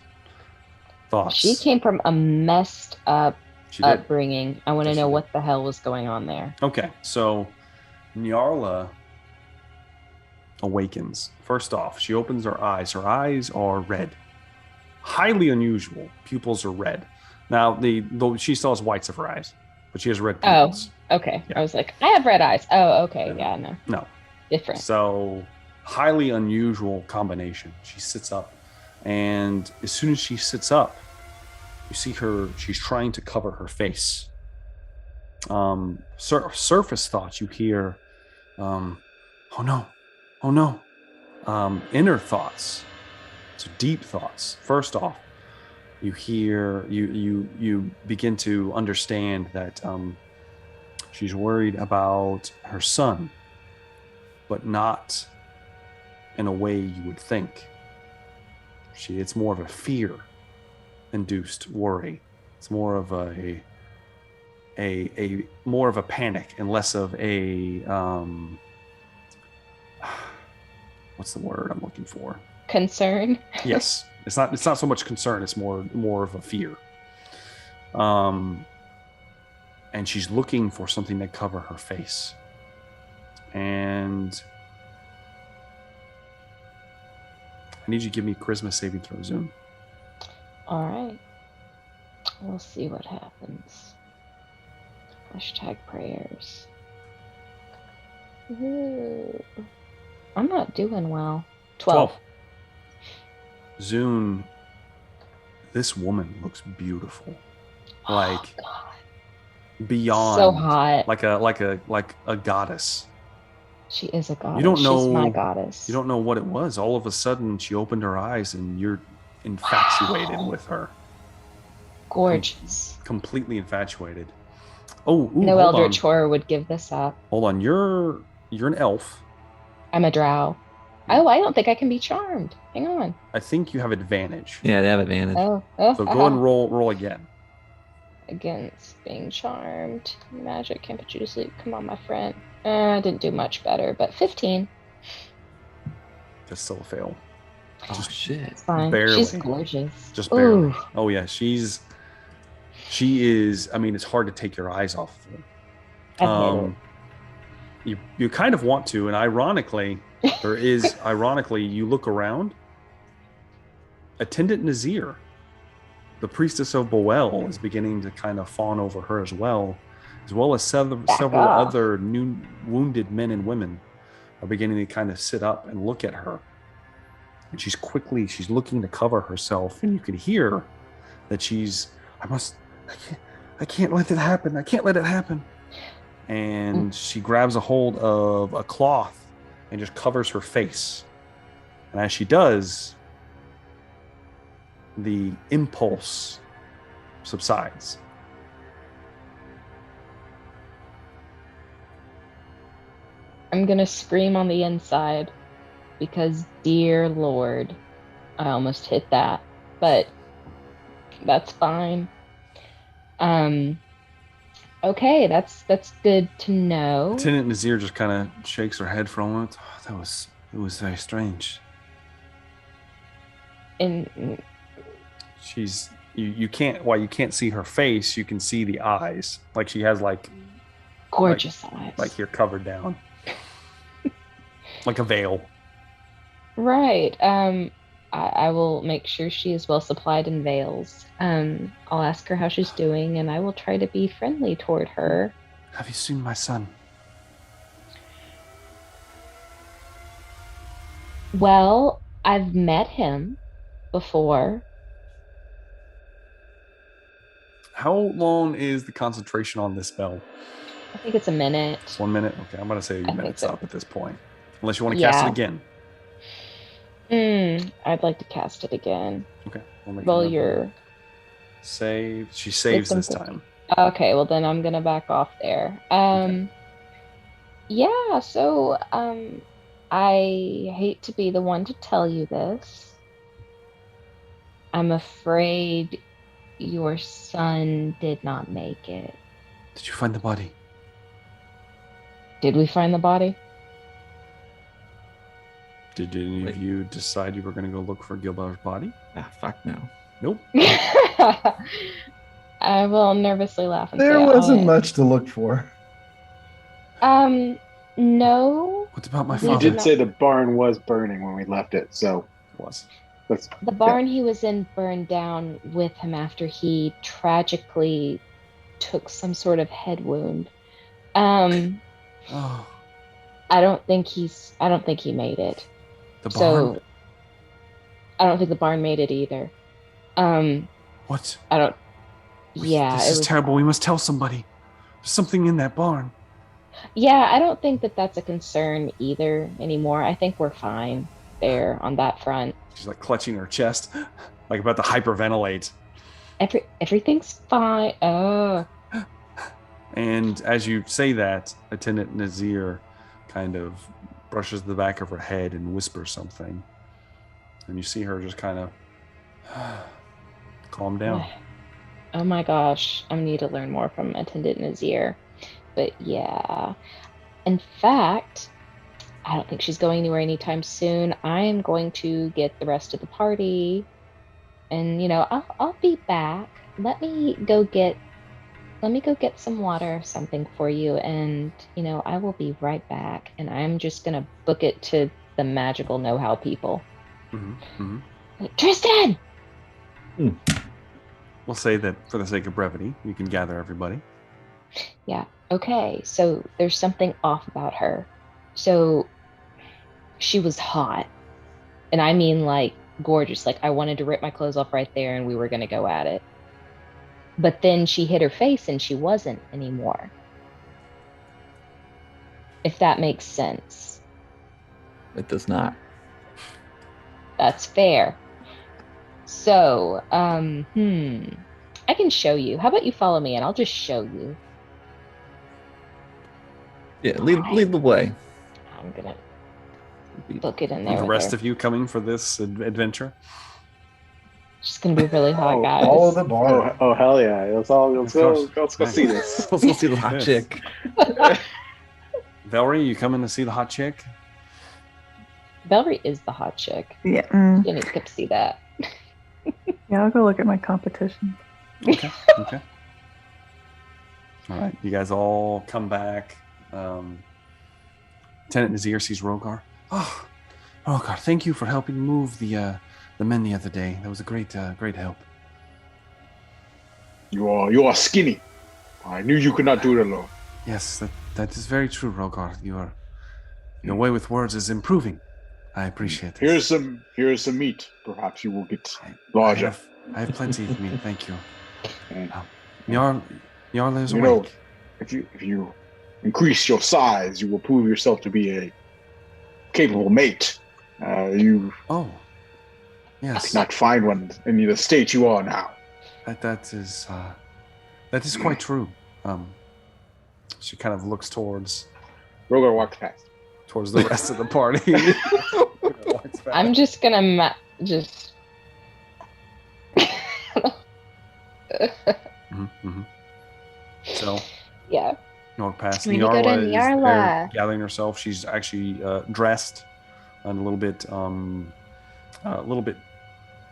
thoughts. She came from a messed up upbringing. I want to know what the hell was going on there. Okay, so Nyarla awakens. First off, she opens her eyes. Her eyes are red. Highly unusual. Pupils are red. Now, she still has whites of her eyes, but she has red pupils. Oh, okay. Yeah. I was like, I have red eyes. Oh, okay. Yeah, no. No. Different. So, highly unusual combination. She sits up, and as soon as she sits up, you see her, she's trying to cover her face. Surface thoughts, you hear, oh no. Inner thoughts, so deep thoughts. First off, you hear, you begin to understand that she's worried about her son, but not in a way you would think. It's more of a fear-induced worry. It's more of a more of a panic and less of a what's the word I'm looking for? Concern. Yes, it's not so much concern. It's more of a fear. And she's looking for something to cover her face. And I need you to give me a charisma saving throw, Zoom. All right. We'll see what happens. Hashtag prayers. Ooh. I'm not doing well. 12. Zune, this woman looks beautiful. Like beyond so hot. Like a goddess. She is a goddess. You don't know, she's my goddess. You don't know what it was. All of a sudden she opened her eyes and you're infatuated with her. Gorgeous. Completely infatuated. Oh, no eldritch horror would give this up. Hold on, you're an elf. I'm a drow. Oh, I don't think I can be charmed. Hang on. I think you have advantage. Yeah, they have advantage. Oh, so go and roll again. Against being charmed. Magic can't put you to sleep. Come on, my friend. I didn't do much better, but 15. That's still a fail. Oh, shit. It's fine. Barely. She's gorgeous. Just barely. Ooh. Oh, yeah. She is, I mean, it's hard to take your eyes off of her. You kind of want to, and ironically, you look around. Attendant Nazir, the priestess of Boel, is beginning to kind of fawn over her as well as several other new wounded men and women are beginning to kind of sit up and look at her. And she's looking to cover herself, and you can hear that I can't let it happen. I can't let it happen. And she grabs a hold of a cloth and just covers her face. And as she does, the impulse subsides. I'm gonna scream on the inside because, dear Lord, I almost hit that, but that's fine. Okay, that's good to know. Attendant Nazir just kind of shakes her head for a moment. It was very strange. And she's you can't while you can't see her face, you can see the eyes. Like she has like Gorgeous eyes. like you're covered down. Like a veil. Right. I will make sure she is well supplied in veils. I'll ask her how she's doing, and I will try to be friendly toward her. Have you seen my son? Well, I've met him before. How long is the concentration on this spell? I think it's a minute. 1 minute? Okay, I'm going to say your I think minute's so. up at this point. Unless you want to cast Yeah. it again. I'd like to cast it again. Okay. We'll make Well, another you're... Save. She saves this something. time. Okay, well then I'm gonna back off there. Yeah, so I hate to be the one to tell you this. I'm afraid your son did not make it. Did you find the body? Did we find the body? Did any of you decide you were going to go look for Gilbar's body? Ah, fuck no. Nope. I will nervously laugh and There say, wasn't much to look for. No. What about my We You father? did say the barn was burning when we left it, so Was. that's The barn he was in burned down with him after he tragically took some sort of head wound. Oh, I don't think he made it. the barn? So I don't think the barn made it either. What? I don't. Yeah, This is terrible. We must tell somebody. There's something in that barn. Yeah, I don't think that that's a concern either anymore. I think we're fine there on that front. She's like clutching her chest, like about to hyperventilate. Everything's fine. Oh, And as you say that, Attendant Nazir kind of brushes the back of her head and whispers something. And you see her just kind of calm down. oh my gosh, I need to learn more from Attendant Nazir. But yeah, in fact, I don't think she's going anywhere anytime soon. I am going to get the rest of the party, and I'll be back. Let me go get some water or something for you, and I will be right back. And I'm just gonna book it to the magical know-how people. Like, Tristan! We'll say that for the sake of brevity, you can gather everybody. Yeah. Okay. So there's something off about her. So she was hot, and I mean like gorgeous. Like I wanted to rip my clothes off right there, and we were gonna go at it. But then she hit her face, and she wasn't anymore. If that makes sense. It does not. That's fair. So, I can show you. How about you follow me, and I'll just show you. Yeah, lead the way. I'm gonna book it in there. The with rest her. of you coming for this adventure? It's gonna be really hot, guys. All of the bar. oh hell yeah! Let's go course. see this. Let's go see the hot Yes. chick. Valerie, you coming to see the hot chick? Valerie is the hot chick. Yeah. You need to get to see that. Yeah, I'll go look at my competition. Okay. Okay. All right. You guys all come back. Lieutenant Nazir sees Rogar. Oh, Rogar, thank you for helping move the men the other day. That was a great help. You are skinny. I knew you could not do it alone. Yes, that is very true, Rogar. Your way with words is improving. I appreciate this. Here's some meat. Perhaps you will get larger. I have plenty of meat, thank you. And, Jarl is you know, awake. if you increase your size, you will prove yourself to be a capable mate. You Oh, yes. cannot find one in the state you are now. That is quite true. She kind of looks towards Rogar walks past. the rest of the party. I'm just gonna just. So, Yeah. you walk past. We need to go to Nyarla is there Nyarla. gathering herself. She's actually dressed and a little bit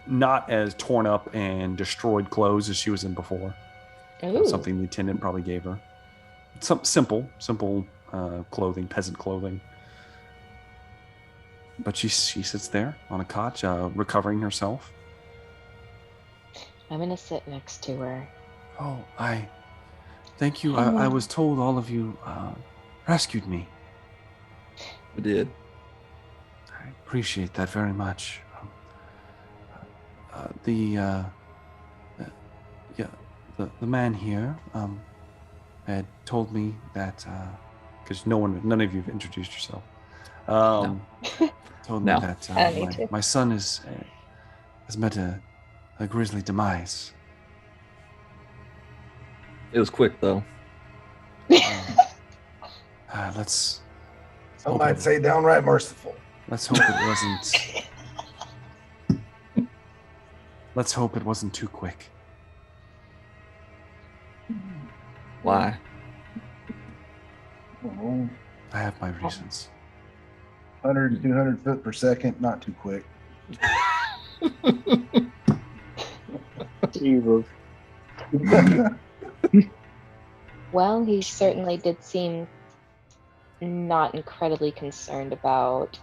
not as torn up and destroyed clothes as she was in before. Ooh. Something the attendant probably gave her. Some simple clothing, peasant clothing. But she sits there on a cot, recovering herself. I'm gonna sit next to her. Oh, thank you. I was told all of you rescued me. We did. I appreciate that very much. The man here had told me that because none of you have introduced yourself. Told me that my son has met a grisly demise. It was quick though. Let's. Some might say downright merciful. Let's hope it wasn't. Let's hope it wasn't too quick. Why? Oh, I have my reasons. 100, 200 foot per second, not too quick. Jesus. Well, he certainly did seem not incredibly concerned about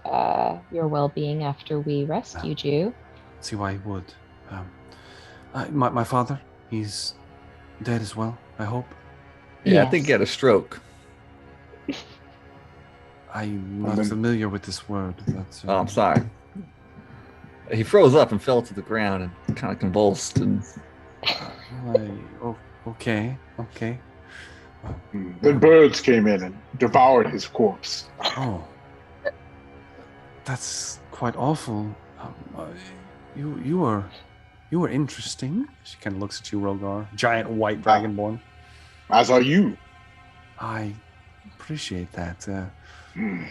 your well-being after we rescued you. See why he would. My father, he's dead as well, I hope. Yeah, Yes. I think he had a stroke. I'm not familiar with this word. But, Oh, I'm sorry. He froze up and fell to the ground and kind of convulsed. And Okay. The birds came in and devoured his corpse. Oh, that's quite awful. You were interesting. She kind of looks at you, Rogar. Giant white dragonborn. As are you. I appreciate that. You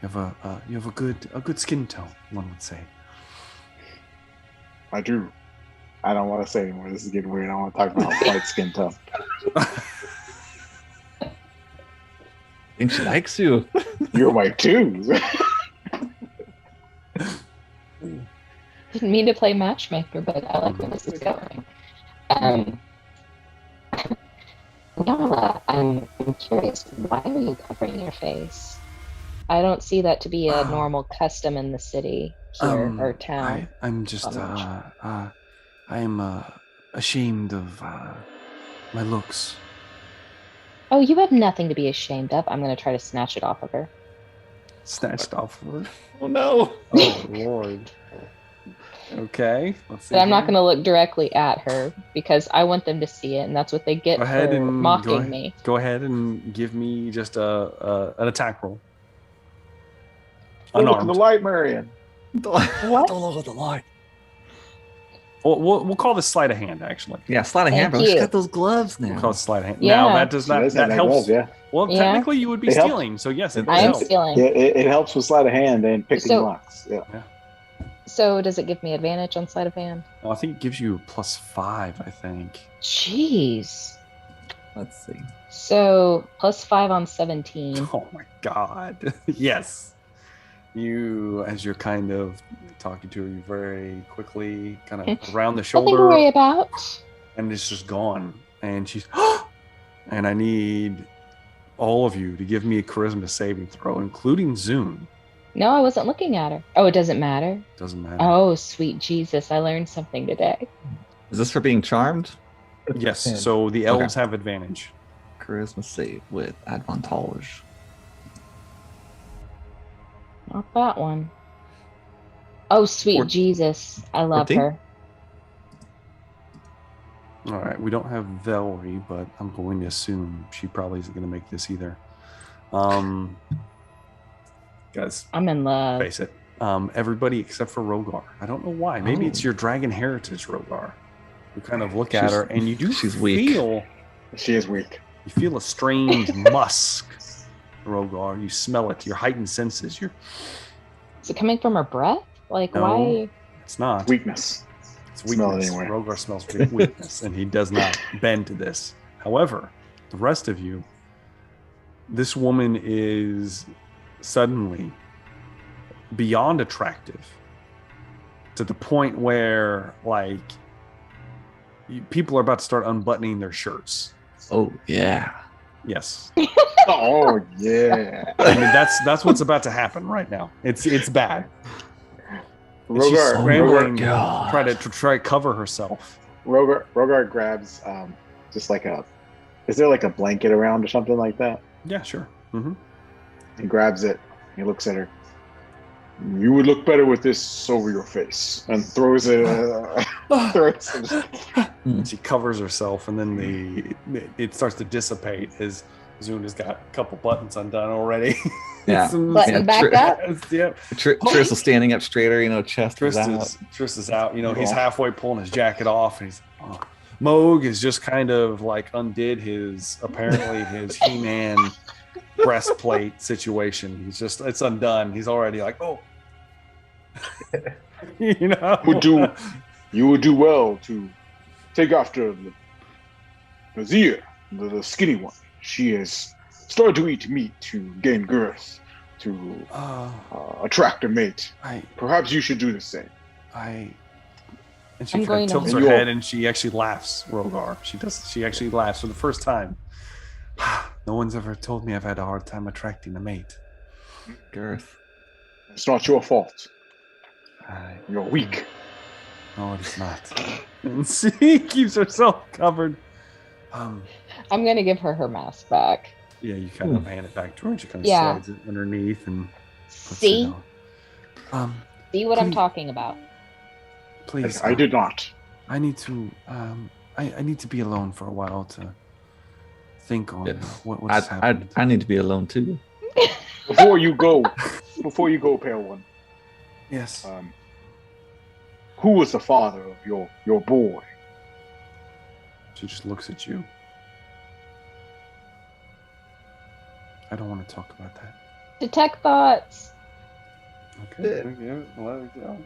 have a good skin tone, one would say. I do. I don't want to say anymore. This is getting weird. I want to talk about white skin tone. I think she likes you. You're white too. Didn't mean to play matchmaker, but I like where this is going. Nala, I'm curious, why are you covering your face? I don't see that to be a normal custom in the city here or town. I'm just I am ashamed of my looks. Oh, you have nothing to be ashamed of. I'm going to try to snatch it off of her. Snatched off of her. Oh no. Oh Lord. Okay. Let's see. But I'm not here. going to look directly at her because I want them to see it, and that's what they get Go ahead for and mocking me. Go ahead and give me just an attack roll. Look at the Unarmed. light, Marion. What? Don't look at the light. We'll call this sleight of hand, actually. Yeah, sleight of hand, Thank bro. She's you. got those gloves now. We'll call it sleight of hand. Yeah. Now that does not She does have that that helps. glove, yeah. Well, Yeah. technically you would be It helps. stealing, so yes, it I does am help. stealing. Yeah, it helps with sleight of hand and picking So- locks. Yeah. So does it give me advantage on sleight of hand? Well, I think it gives you +5, I think. Jeez. Let's see. So +5 on 17. Oh my god. Yes. You, as you're kind of talking to her, you very quickly kind of around the Nothing to shoulder, worry about. and it's just gone. And she's, and I need all of you to give me a charisma saving throw, including Zoom. No, I wasn't looking at her. Oh, it doesn't matter. Doesn't matter. Oh, sweet Jesus. I learned something today. Is this for being charmed? Yes, 10. so the elves have advantage. Charisma save with advantage. Not that one. Oh, sweet 14. Jesus. I love 14? her. All right, we don't have Valerie, but I'm going to assume she probably isn't going to make this either. Guys, I'm in love. face it. Everybody except for Rogar. I don't know why. Maybe it's your dragon heritage, Rogar. You kind of look at She's- her, and you do she's weak. She is weak. You feel a strange musk, Rogar. You smell it. Your heightened senses. Is it coming from her breath? Like, No. why? It's not. Weakness. It's Smell it weakness. anyway. Rogar smells weakness, and he does not bend to this. However, the rest of you, this woman is suddenly beyond attractive to the point where like people are about to start unbuttoning their shirts. Oh yeah. Yes. Oh yeah. I mean that's what's about to happen right now. It's bad. And she's Rogar, scrambling, God. try to cover herself. Rogar grabs just like is there like a blanket around or something like that? Yeah, sure. Mm-hmm. He grabs it. He looks at her. You would look better with this over your face, and throws it. And she covers herself, and then it starts to dissipate as Zune has got a couple buttons undone already. Yeah. Button back up. Yep. Triss is standing up straighter, chest is out. Triss is out. He's halfway pulling his jacket off, and he's Moog is just kind of like undid his He-Man breastplate situation. It's undone. He's already like, oh. You would do well to take after Nazir, the skinny one. She has started to eat meat to gain girth, to attract a mate. Perhaps you should do the same. And she kind of tilts her head and she actually laughs, Rogar. She actually laughs for the first time. No one's ever told me I've had a hard time attracting a mate. Girth. It's not your fault. You're weak. No, it is not. And she keeps herself covered. I'm gonna give her mask back. Yeah, you kind of hand it back to her, and she kind of slides it underneath and puts See? it down. See what I'm talking about. Please. I did not. I need to. I need to be alone for a while to think on what's happened. I need to be alone too. Before you go, Pale One. Yes. Who was the father of your boy? She just looks at you. I don't want to talk about that. Detect thoughts. Okay.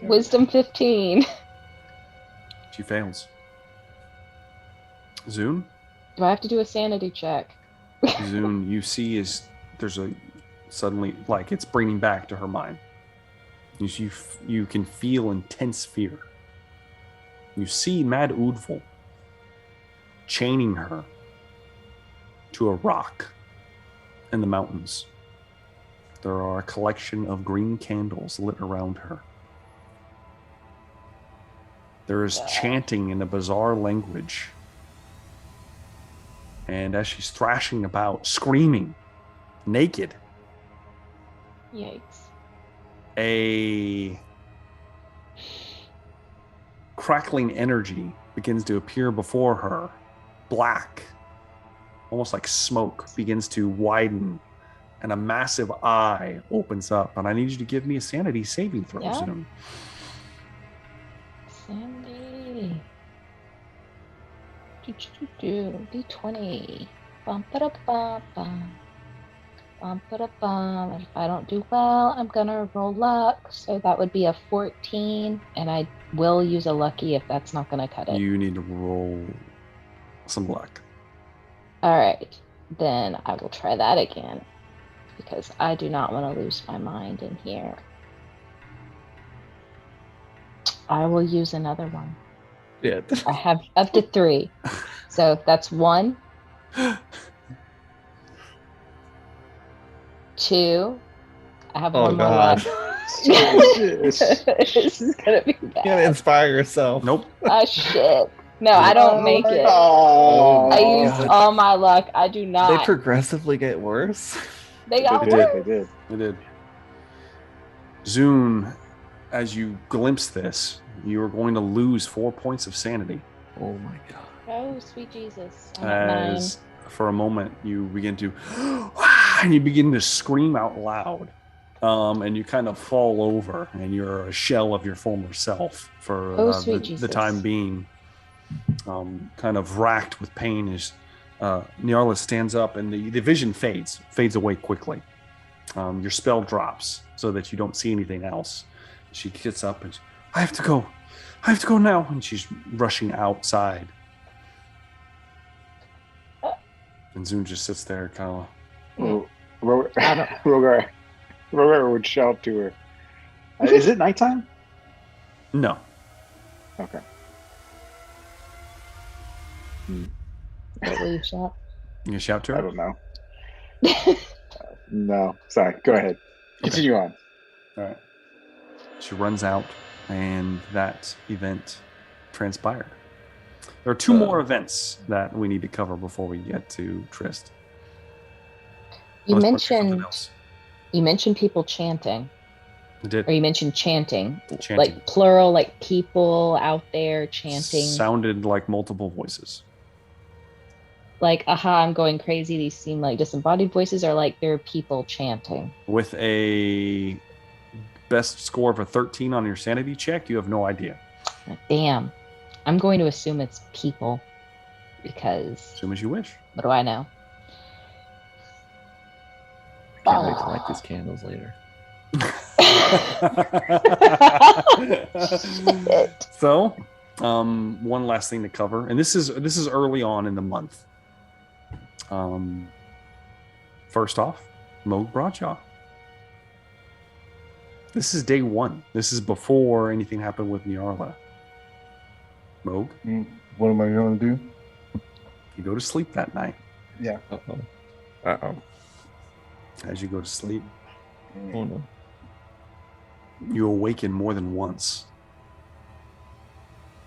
Wisdom 15. She fails. Zune? Do I have to do a sanity check? Zune, you see there's suddenly, like, it's bringing back to her mind. You can feel intense fear. You see Mad Udval chaining her to a rock in the mountains. There are a collection of green candles lit around her. There is chanting in a bizarre language. And as she's thrashing about, screaming, naked, Yikes. a crackling energy begins to appear before her. Black, almost like smoke, begins to widen, and a massive eye opens up. And I need you to give me a sanity saving throw, Zoom. Sandy. D20. Bum-ba-da-bum-bum. Bum-ba-da-bum. If I don't do well, I'm gonna roll luck. So that would be a 14, and I will use a lucky if that's not gonna cut it. You need to roll some luck. All right, then I will try that again because I do not want to lose my mind in here. I will use another one. Yeah. I have up to 3. So that's 1, 2. I have one more left. This is gonna be bad. You gotta inspire yourself. Nope. Ah, shit. No, I don't make it. Oh, I used all my luck. I do They not. progressively get worse. They got They worse. did. It did. Zune, as you glimpse this, you are going to lose 4 points of sanity. Oh my god. Oh, sweet Jesus. I'm at 9. As for a moment you begin to and you begin to scream out loud, and you kind of fall over, and you're a shell of your former self for the time being. Kind of racked with pain as Nyarla stands up, and the vision fades away quickly. Your spell drops so that you don't see anything else. She gets up and I have to go now, and she's rushing outside. And Zune just sits there, kind of. Rogar would shout to her. Is it nighttime? No. Okay. What will you shout? You gonna shout to I her? don't know. No. Sorry. Go ahead. Continue on. All right. She runs out, and that event transpired. There are two more events that we need to cover before we get to Trist. You Unless there's something mentioned else. people chanting, I did. or you mentioned chanting, Chanting. like plural, like people out there chanting. Sounded like multiple voices. Like, aha, I'm going crazy. These seem like disembodied voices, or like they're people chanting. With a best score of a 13 on your sanity check, you have no idea. Damn. I'm going to assume it's people because As soon as you wish. what do I know? Can't wait to light these candles later. So, one last thing to cover, and this is early on in the month. First off, Moog Bradshaw. This is day one. This is before anything happened with Nyarla. Moog, What am I going to do? you go to sleep that night. Yeah. Uh-oh. Uh-oh. As you go to sleep, Oh no. you awaken more than once.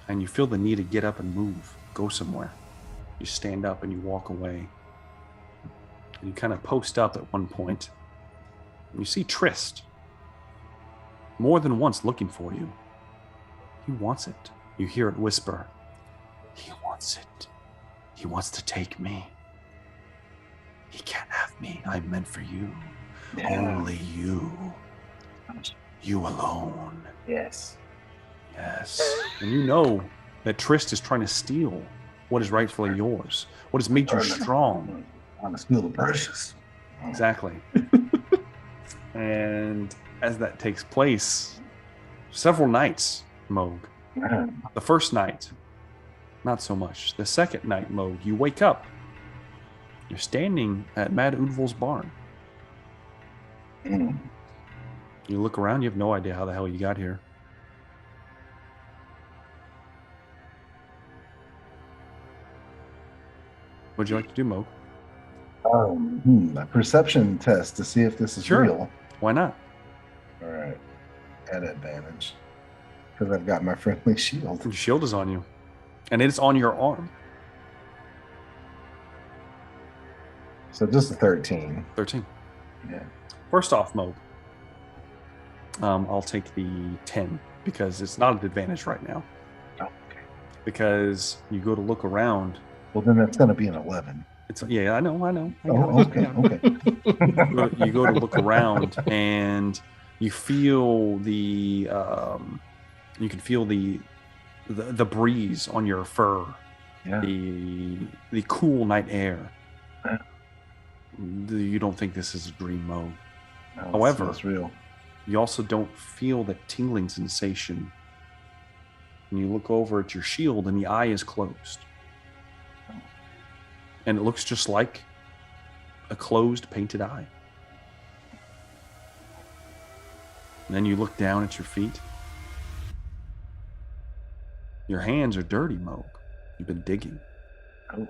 And you feel the need to get up and move, go somewhere. You stand up and you walk away. And you kind of post up at one point. And you see Trist more than once looking for you. He wants it. You hear it whisper, he wants it. He wants to take me. He can't have me. I'm meant for you. Yeah. Only you. You alone. Yes. Yes. And you know that Trist is trying to steal what is rightfully yours, what has made you strong. On the school of precious. Exactly. And as that takes place, several nights, Moog. The first night, not so much. The second night, Moog, you wake up. You're standing at Mad Udval's barn. Mm. You look around, you have no idea how the hell you got here. What'd you like to do, Moog? A perception test to see if this is Sure. real. Why not? All right. At advantage. Because I've got my friendly shield. Your shield is on you. And it's on your arm. So just a 13. 13. Yeah. First off, Moog, I'll take the 10 because it's not an advantage right now. Oh, okay. Because you go to look around. Well, then that's going to be an 11. It's yeah, I know. I got Oh, it. okay. Yeah. Okay. You go to look around and you feel the you can feel the breeze on your fur. Yeah. The cool night air. Yeah. You don't think this is a dream, Mo. No, However, it's real. you also don't feel that tingling sensation. And you look over at your shield and the eye is closed. And it looks just like a closed painted eye. And then you look down at your feet. Your hands are dirty, Moog. You've been digging. Oh.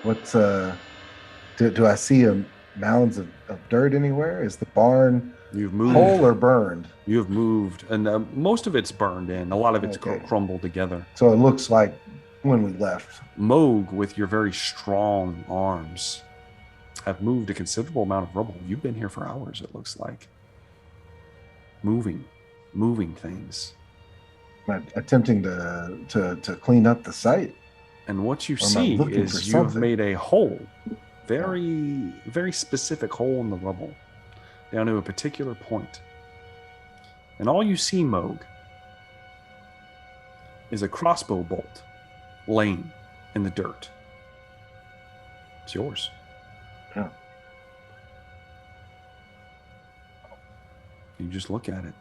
What's do I see mounds of dirt anywhere? Is the barn You've moved. whole or burned? You have moved, and most of it's burned in. A lot of it's Okay. crumbled together. So it looks like when we left. Moog, with your very strong arms, have moved a considerable amount of rubble. You've been here for hours, it looks like. Moving things. I'm attempting to clean up the site. And what you Or am I see looking for is you have something? made a hole, very, very specific hole in the rubble, down to a particular point. And all you see, Moog, is a crossbow bolt laying in the dirt. It's yours. Yeah. You just look at it.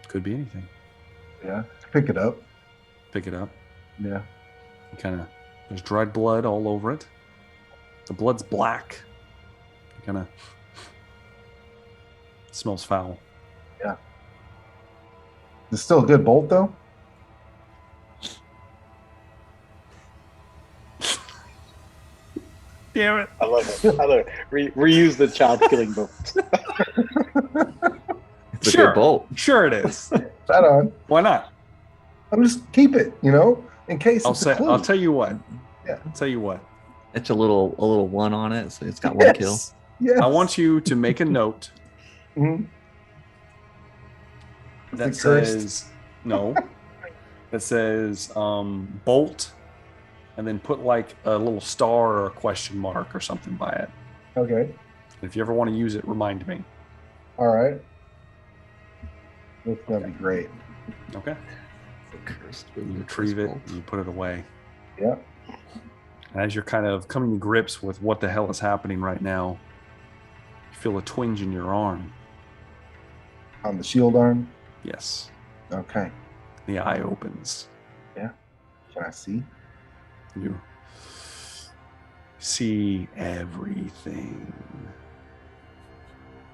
Could be anything. Yeah. Pick it up. Pick it up. Yeah. There's dried blood all over it. The blood's black. kind of smells foul. It's still a good bolt, though. Damn it! I love it. I love it. Reuse the child killing bolt. It's a good bolt. Sure it is. Right on. Why not? I'm just keep it, in case it's a clue. I'll tell you what. Yeah. I'll tell you what. It's a little one on it, so it's got one kill. Yes. I want you to make a note Mhm. that Is it cursed? says no. That says bolt, and then put like a little star or a question mark or something by it. Okay. If you ever want to use it, remind me. All right. That's gonna be great. Okay. Cursed You with retrieve it, bolt. and you put it away. Yeah. And as you're kind of coming to grips with what the hell is happening right now, you feel a twinge in your arm. On the shield arm. Yes. Okay. The eye opens. Can I see? You see everything.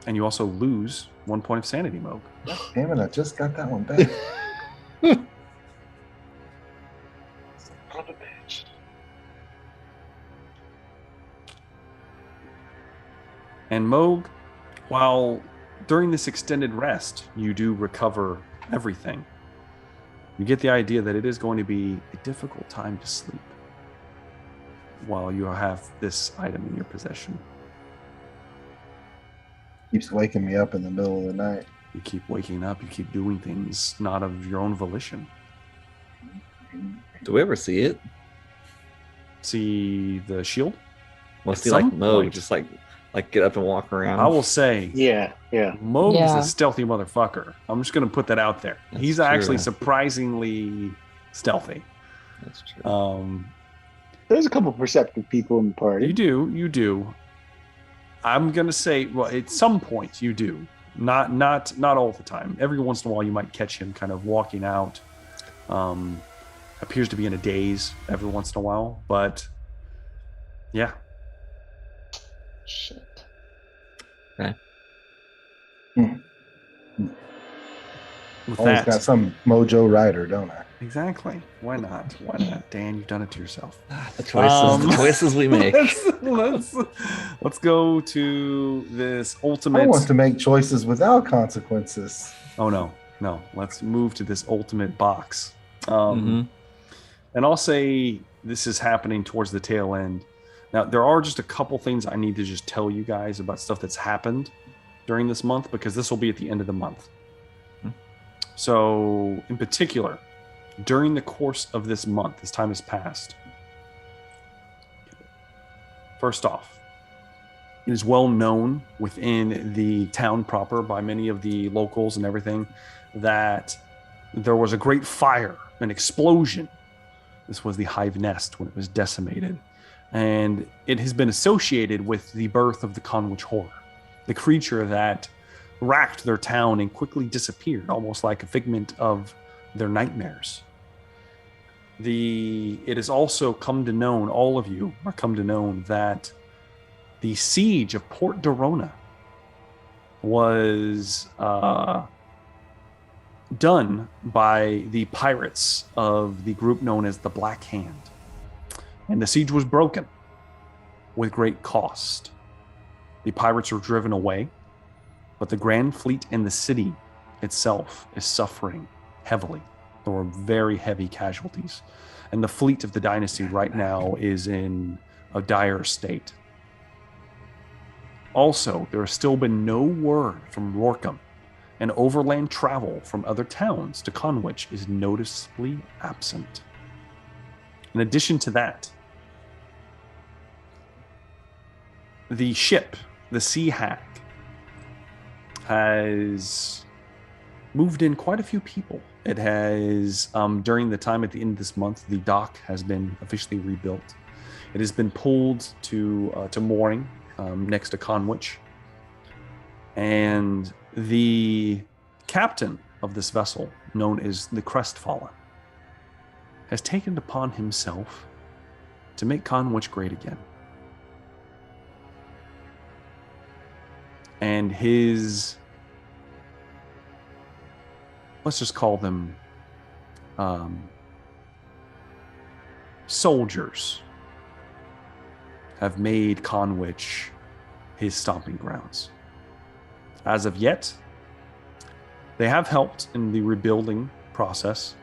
And you also lose 1 point of sanity, Moog. Damn it! I just got that one back. Son of a bitch. And Moog, while during this extended rest, you do recover everything, you get the idea that it is going to be a difficult time to sleep while you have this item in your possession. Keeps waking me up in the middle of the night. You keep waking up, you keep doing things not of your own volition. Do we ever see it? See the shield? Well, At see like some Moog point. just like get up and walk around. I will say, Yeah. Moog Yeah. is a stealthy motherfucker. I'm just going to put that out there. That's He's true. actually surprisingly stealthy. That's true. There's a couple perceptive people in the party. You do. I'm going to say, well, at some point you do. Not all the time. Every once in a while you might catch him kind of walking out. Appears to be in a daze every once in a while, but yeah. Shit. With Always that, got some mojo rider, don't I? exactly. Why not? Dan, you've done it to yourself. The choices we make. let's go to this I ultimate. want to make choices without consequences. Oh no. Let's move to this ultimate box. Mhm. And I'll say this is happening towards the tail end. Now, there are just a couple things I need to just tell you guys about stuff that's happened during this month, because this will be at the end of the month. So, in particular, during the course of this month, as time has passed, first off, it is well known within the town proper by many of the locals and everything that there was a great fire, an explosion. This was the hive nest when it was decimated. And it has been associated with the birth of the Conwich Horror, the creature that racked their town and quickly disappeared, almost like a figment of their nightmares. It has also come to known, all of you are come to known, that the siege of Port Dorona was done by the pirates of the group known as the Black Hand. And the siege was broken with great cost. The pirates were driven away, but the Grand Fleet in the city itself is suffering heavily. There were very heavy casualties. And the fleet of the dynasty right now is in a dire state. Also, there has still been no word from Rorkham, and overland travel from other towns to Conwich is noticeably absent. In addition to that, the ship, the Sea Hag, has moved in quite a few people. It has, during the time at the end of this month, the dock has been officially rebuilt. It has been pulled to mooring next to Conwich. And the captain of this vessel, known as the Crestfallen, has taken it upon himself to make Conwich great again. and his, let's just call them soldiers, have made Conwich his stomping grounds. As of yet, they have helped in the rebuilding process,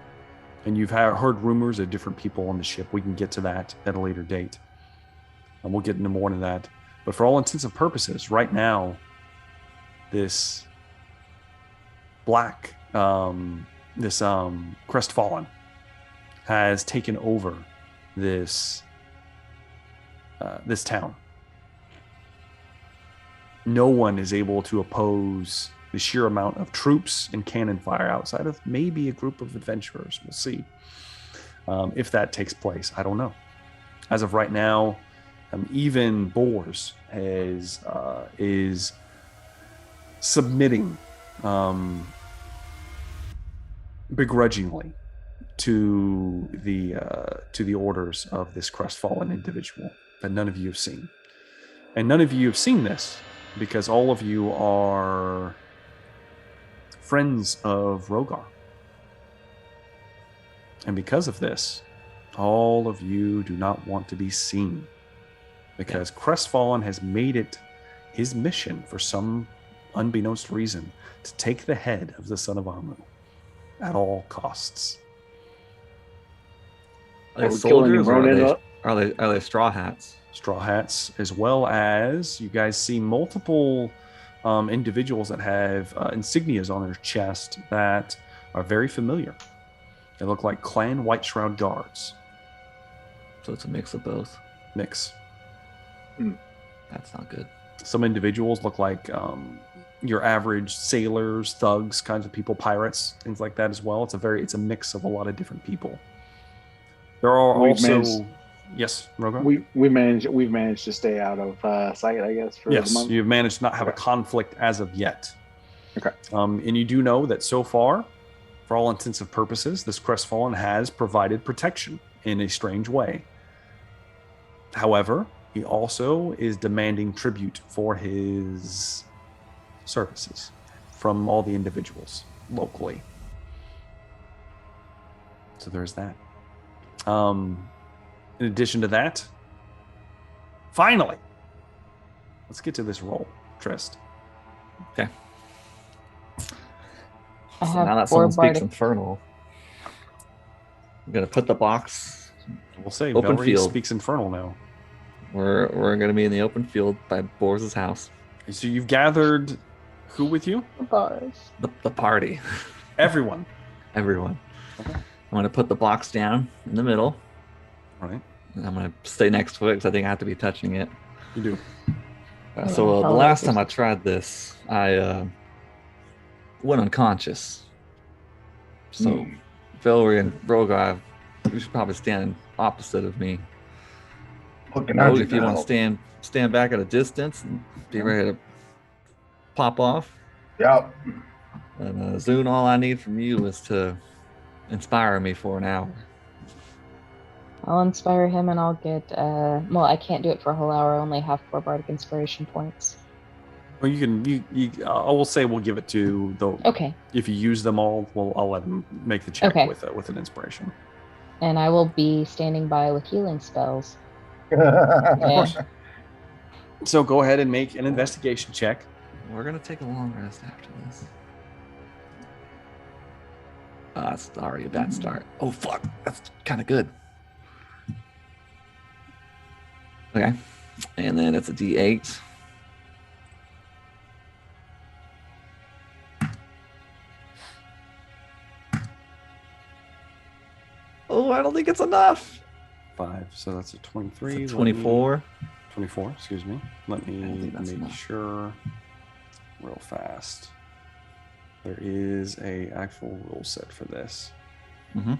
and you've heard rumors of different people on the ship. We can get to that at a later date, and we'll get into more of that. But for all intents and purposes, right now, this Crestfallen has taken over this town. No one is able to oppose the sheer amount of troops and cannon fire outside of maybe a group of adventurers. We'll see if that takes place. I don't know. As of right now, even Boars is submitting begrudgingly to the orders of this crestfallen individual that none of you have seen. And none of you have seen this because all of you are friends of Rogar. And because of this, all of you do not want to be seen, because Crestfallen has made it his mission, for some unbeknownst reason, to take the head of the Son of Amu at all costs. Are they soldiers, or are they straw hats? Straw hats, as well as you guys see multiple individuals that have insignias on their chest that are very familiar. They look like clan White Shroud guards. So it's a mix of both. Mix. That's not good. Some individuals look like your average sailors, thugs, kinds of people, pirates, things like that as well. It's a mix of a lot of different people. There are yes, Rogar? We've managed to stay out of sight, I guess, for the month. Yes, you've managed to not have a conflict as of yet. Okay. And you do know that so far, for all intents and purposes, this Crestfallen has provided protection in a strange way. However, he also is demanding tribute for his services from all the individuals locally. So there's that. In addition to that, finally, let's get to this roll, Trist. Okay. I So have now that 4 someone speaks bardic. Infernal, I'm gonna put the box. We'll say Open Belry field. speaks Infernal now. We're gonna be in the open field by Boris' house. So you've gathered who with you? Bars. The party, Everyone. everyone. Okay. I'm gonna put the box down in the middle. All right. And I'm gonna stay next to it because I think I have to be touching it. You do. So the last time I tried this, I went unconscious. So Valerie and Rogar, you should probably stand opposite of me. Looking at If you want to stand back at a distance and be ready to pop off. Yep. And Zune, all I need from you is to inspire me for an hour. I'll inspire him and I'll get, well, I can't do it for a whole hour. I only have 4 bardic inspiration points. Well, you can. I will say we'll give it to the. Okay. If you use them all, I'll let him make the check Okay. with an inspiration. And I will be standing by with healing spells. Of course. So go ahead and make an investigation check. We're gonna take a long rest after this. It's already a bad start. Oh fuck, that's kind of good. Okay, and then it's a D8. Oh, I don't think it's enough. 5. So that's a 23. It's a 24. 24. Excuse me. Let I don't me think that's make enough. sure. Real fast. There is a actual rule set for this. Mm-hmm.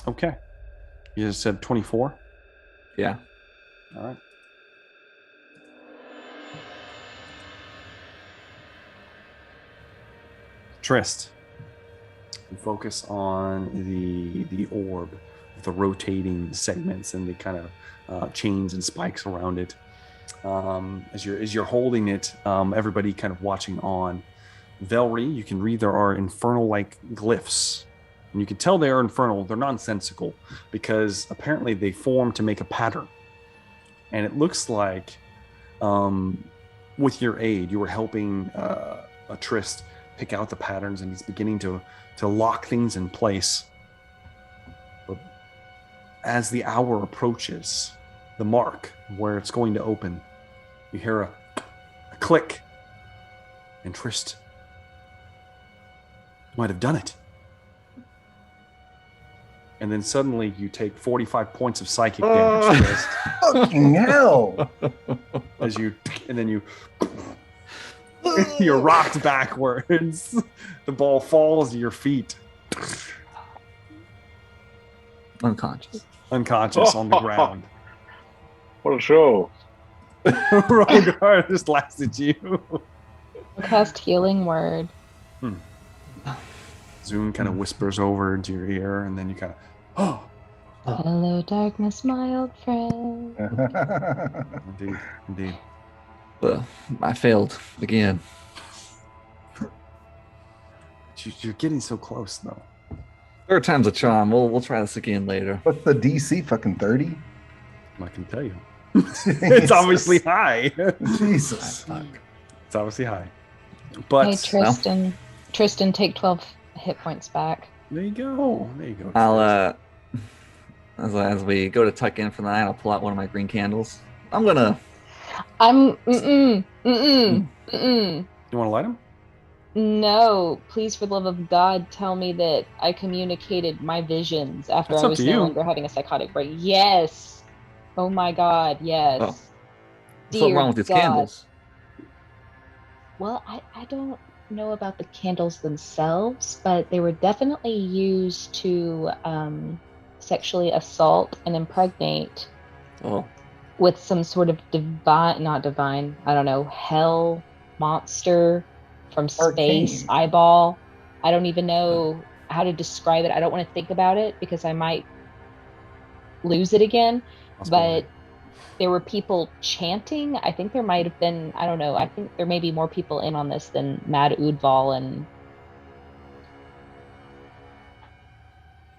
Okay. You just said 24? Yeah. All right. Trist, you focus on the orb, the rotating segments and the kind of chains and spikes around it. As you're holding it, everybody kind of watching on. Velry, you can read there are infernal-like glyphs. And you can tell they are infernal. They're nonsensical because apparently they form to make a pattern. And it looks like, with your aid, you were helping a Trist pick out the patterns, and he's beginning to lock things in place. But as the hour approaches, the mark where it's going to open, you hear a click, and Trist might have done it. And then suddenly you take 45 points of psychic damage, Trist. Fucking hell! You're rocked backwards. The ball falls to your feet. Unconscious On the ground. What a show. Rogar just laughs at you. Cast healing word. Zoom kind of whispers over into your ear, and then you kind of, Hello, darkness, my old friend. Indeed. Well, I failed again. You're getting so close, though. Third time's a charm. We'll try this again later. What's the DC? Fucking 30? I can tell you. It's obviously high. Jesus. It's obviously high. But Hey, Tristan. Tristan, take 12 hit points back. There you go. I'll as we go to tuck in for the night, I'll pull out one of my green candles. You want to light them? No, please, for the love of God, tell me that I communicated my visions after That's I up was to no you. longer having a psychotic break. Yes. Oh my God, yes. Oh. What's wrong with these candles? Well, I don't know about the candles themselves, but they were definitely used to sexually assault and impregnate Oh, with some sort of not divine, I don't know, hell monster from space, Arcane. eyeball. I don't even know how to describe it. I don't want to think about it because I might lose it again. But there were people chanting. I think there might have been, I don't know, I think there may be more people in on this than Mad Udval and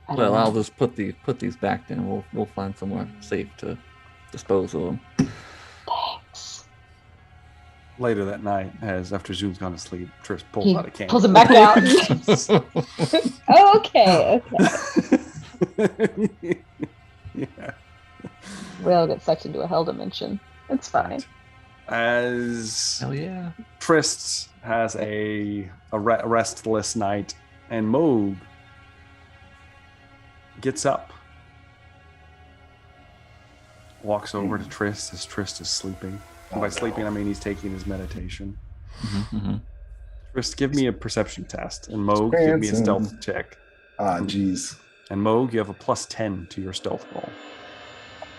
I don't well, know. I'll just put these back then. We'll find somewhere safe to dispose of them. Thanks. Later that night, as after Zoom's gone to sleep, Trist pulls He out a candle. pulls them back out. Oh, okay. Yeah. We all get sucked into a hell dimension. It's fine. As Hell yeah! Trist has a restless night, and Moog gets up, walks over to Trist as Trist is sleeping. And by sleeping, I mean he's taking his meditation. Mm-hmm. Trist, give me a perception test, and Moog, give me a stealth check. Ah, jeez. And Moog, you have a +10 to your stealth roll.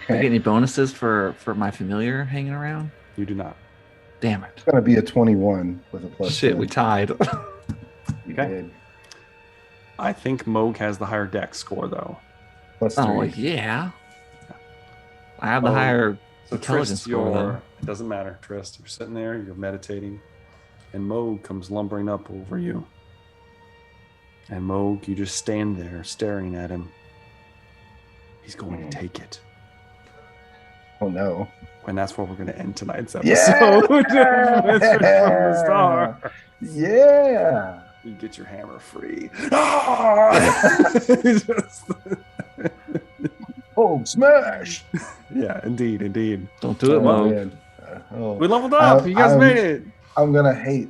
Do I get any bonuses for my familiar hanging around? You do not. Damn it! It's gonna be a 21 with a plus. Shit, 10. we tied. You Okay. did. I think Moog has the higher dex score, though. Plus Oh 3. yeah. I have the Oh, higher So intelligence Trist, score. though. it doesn't matter, Trist. You're sitting there, you're meditating, and Moog comes lumbering up over you. And Moog, you just stand there staring at him. He's going to take it. Oh no. And that's where we're going to end tonight's episode. Yeah! Whisper from the Star. Yeah. You get your hammer free. Ah! Oh, smash! Yeah, indeed. Don't do it, Mo. man. Oh. We leveled up. You guys made it. I'm gonna hate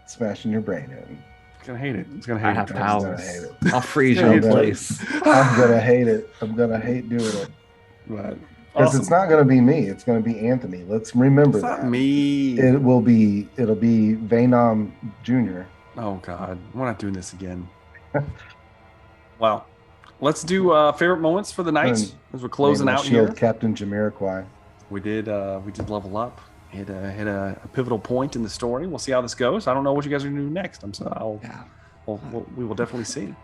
smashing your brain in. It's going to hate it. It's going to I hate have it. I'm powers. gonna hate it. I'll freeze Yeah, you in you place. I'm gonna hate it. I'm gonna hate doing it. But Because awesome. it's not gonna be me. It's gonna be Anthony. Let's remember It's that. not me. It'll be Venom Jr. Oh God, we're not doing this again. Wow. Let's do favorite moments for the night And as we're closing Rainbow out Shield here. Captain Jamiroquai. We did level up. Hit a pivotal point in the story. We'll see how this goes. I don't know what you guys are gonna do next. Yeah. we will definitely see.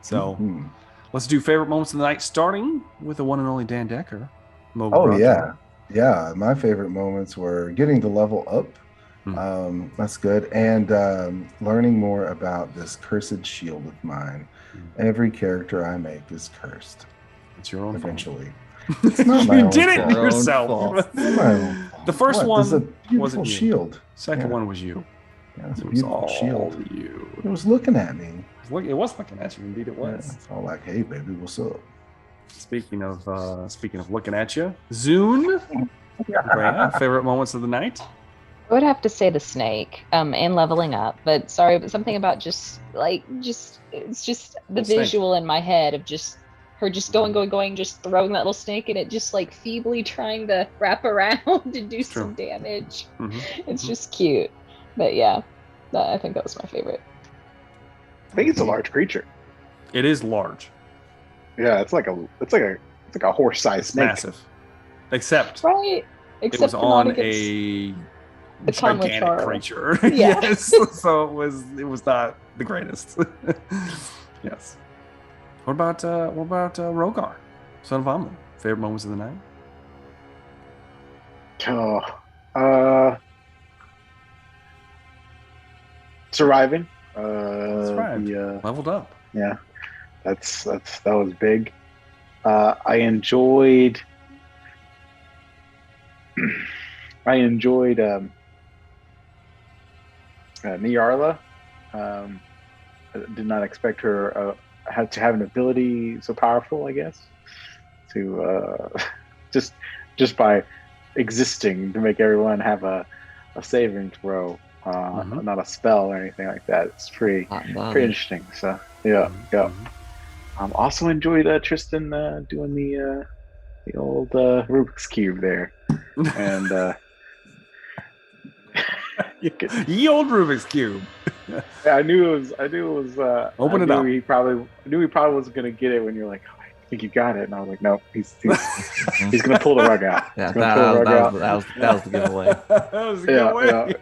So Mhm. let's do favorite moments of the night, starting with the one and only Dan Decker. Oh yeah. My favorite moments were getting to level up. That's good, and learning more about this cursed shield of mine. Every character I make is cursed. It's your own Eventually. fault. It's not my You own did it fault. Your own yourself. fault. It's not my own fault. The first What? one This is a beautiful wasn't you. shield. Second Yeah. one was you. Yeah, it's a It was beautiful all shield. you. It was looking at me. It was looking at you. Indeed, it Yeah, was. it's all like, hey, baby, what's up? Speaking of looking at you, Zune. Rhea, favorite moments of the night? I would have to say the snake, and leveling up. But sorry, but something about it's just the The snake. visual in my head of just her just going, just throwing that little snake, and it just like feebly trying to wrap around and do True. some damage. Mm-hmm. It's just cute. But yeah, I think that was my favorite. I think it's a large creature. It is large. Yeah, it's like a horse-sized snake. Massive. Except Right. it Except was for not on against a the con with gigantic Charles. creature. Yeah. Yes. So it was not the greatest. Yes. What about Rogar, son of Amon? Favorite moments of the night? Surviving. Survived. Leveled up. Yeah, that was big. I enjoyed Nyarla. I did not expect her to have an ability so powerful. I guess to just by existing to make everyone have a saving throw, not a spell or anything like that. It's pretty interesting. So yeah. Also enjoyed Tristan doing the old Rubik's Cube there, and Ye old Rubik's Cube. I knew it was. Open it up. He probably wasn't gonna get it when you're like, oh, I think you got it, and I was like, no, he's gonna pull the rug out. Yeah, that was the giveaway. That was the giveaway.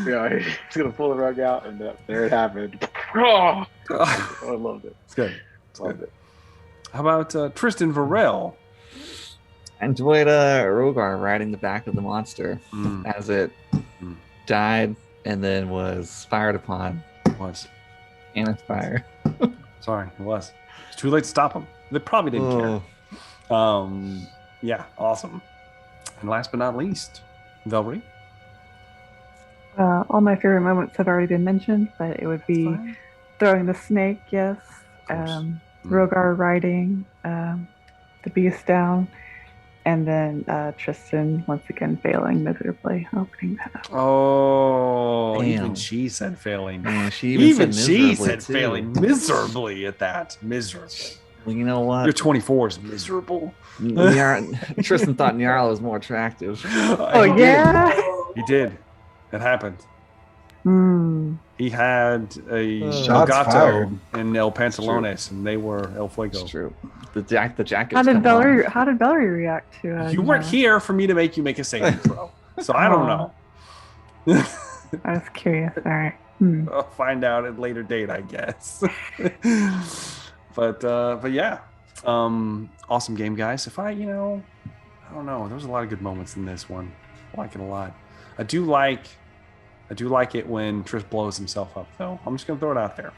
Yeah, he's gonna pull the rug out, and there it happened. Oh, I loved it. It's good. Loved it. How about Tristan Varel? I enjoyed Rogar riding the back of the monster as it died and then was fired upon. It was. And inspired. Sorry, it was. It's too late to stop him. They probably didn't care. Yeah, awesome. And last but not least, Velry. All my favorite moments have already been mentioned, but it would be throwing the snake, yes. Rogar riding the beast down, and then Tristan once again failing miserably, opening that up. Oh, Damn. even she said failing. Man, she said failing miserably at that. Miserably. Well, you know what? Your 24 is miserable. Tristan thought Nyarla was more attractive. Oh, yeah? He did. It happened. He had a Shots Gato fired. and El Pantalones, and they were El Fuego. It's true. The jacket. How did Valerie react to You weren't here for me to make you make a saving throw, so I don't know. I was curious. All right. I'll find out at a later date, I guess. But yeah, awesome game, guys. If I don't know, there was a lot of good moments in this one. I like it a lot. I do like it when Trish blows himself up, though. I'm just gonna throw it out there.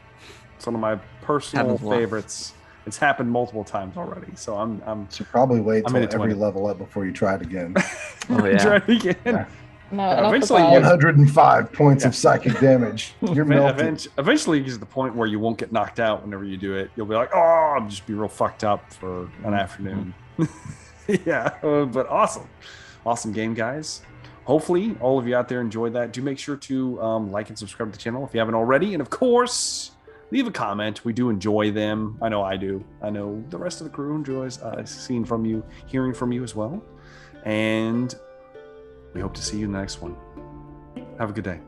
It's one of my personal favorites. It's happened multiple times already, so I'm. Should probably wait till into every 20. level up before you try it again. Oh yeah. Try it again. Yeah. No, Eventually, 105 points of psychic damage. You're melted. Eventually, you get to the point where you won't get knocked out whenever you do it. You'll be like, oh, I'll just be real fucked up for an afternoon. Yeah, but awesome game, guys. Hopefully, all of you out there enjoyed that. Do make sure to like and subscribe to the channel if you haven't already, and of course, leave a comment. We do enjoy them. I know I do. I know the rest of the crew enjoys seeing from you, hearing from you as well, and we hope to see you in the next one. Have a good day.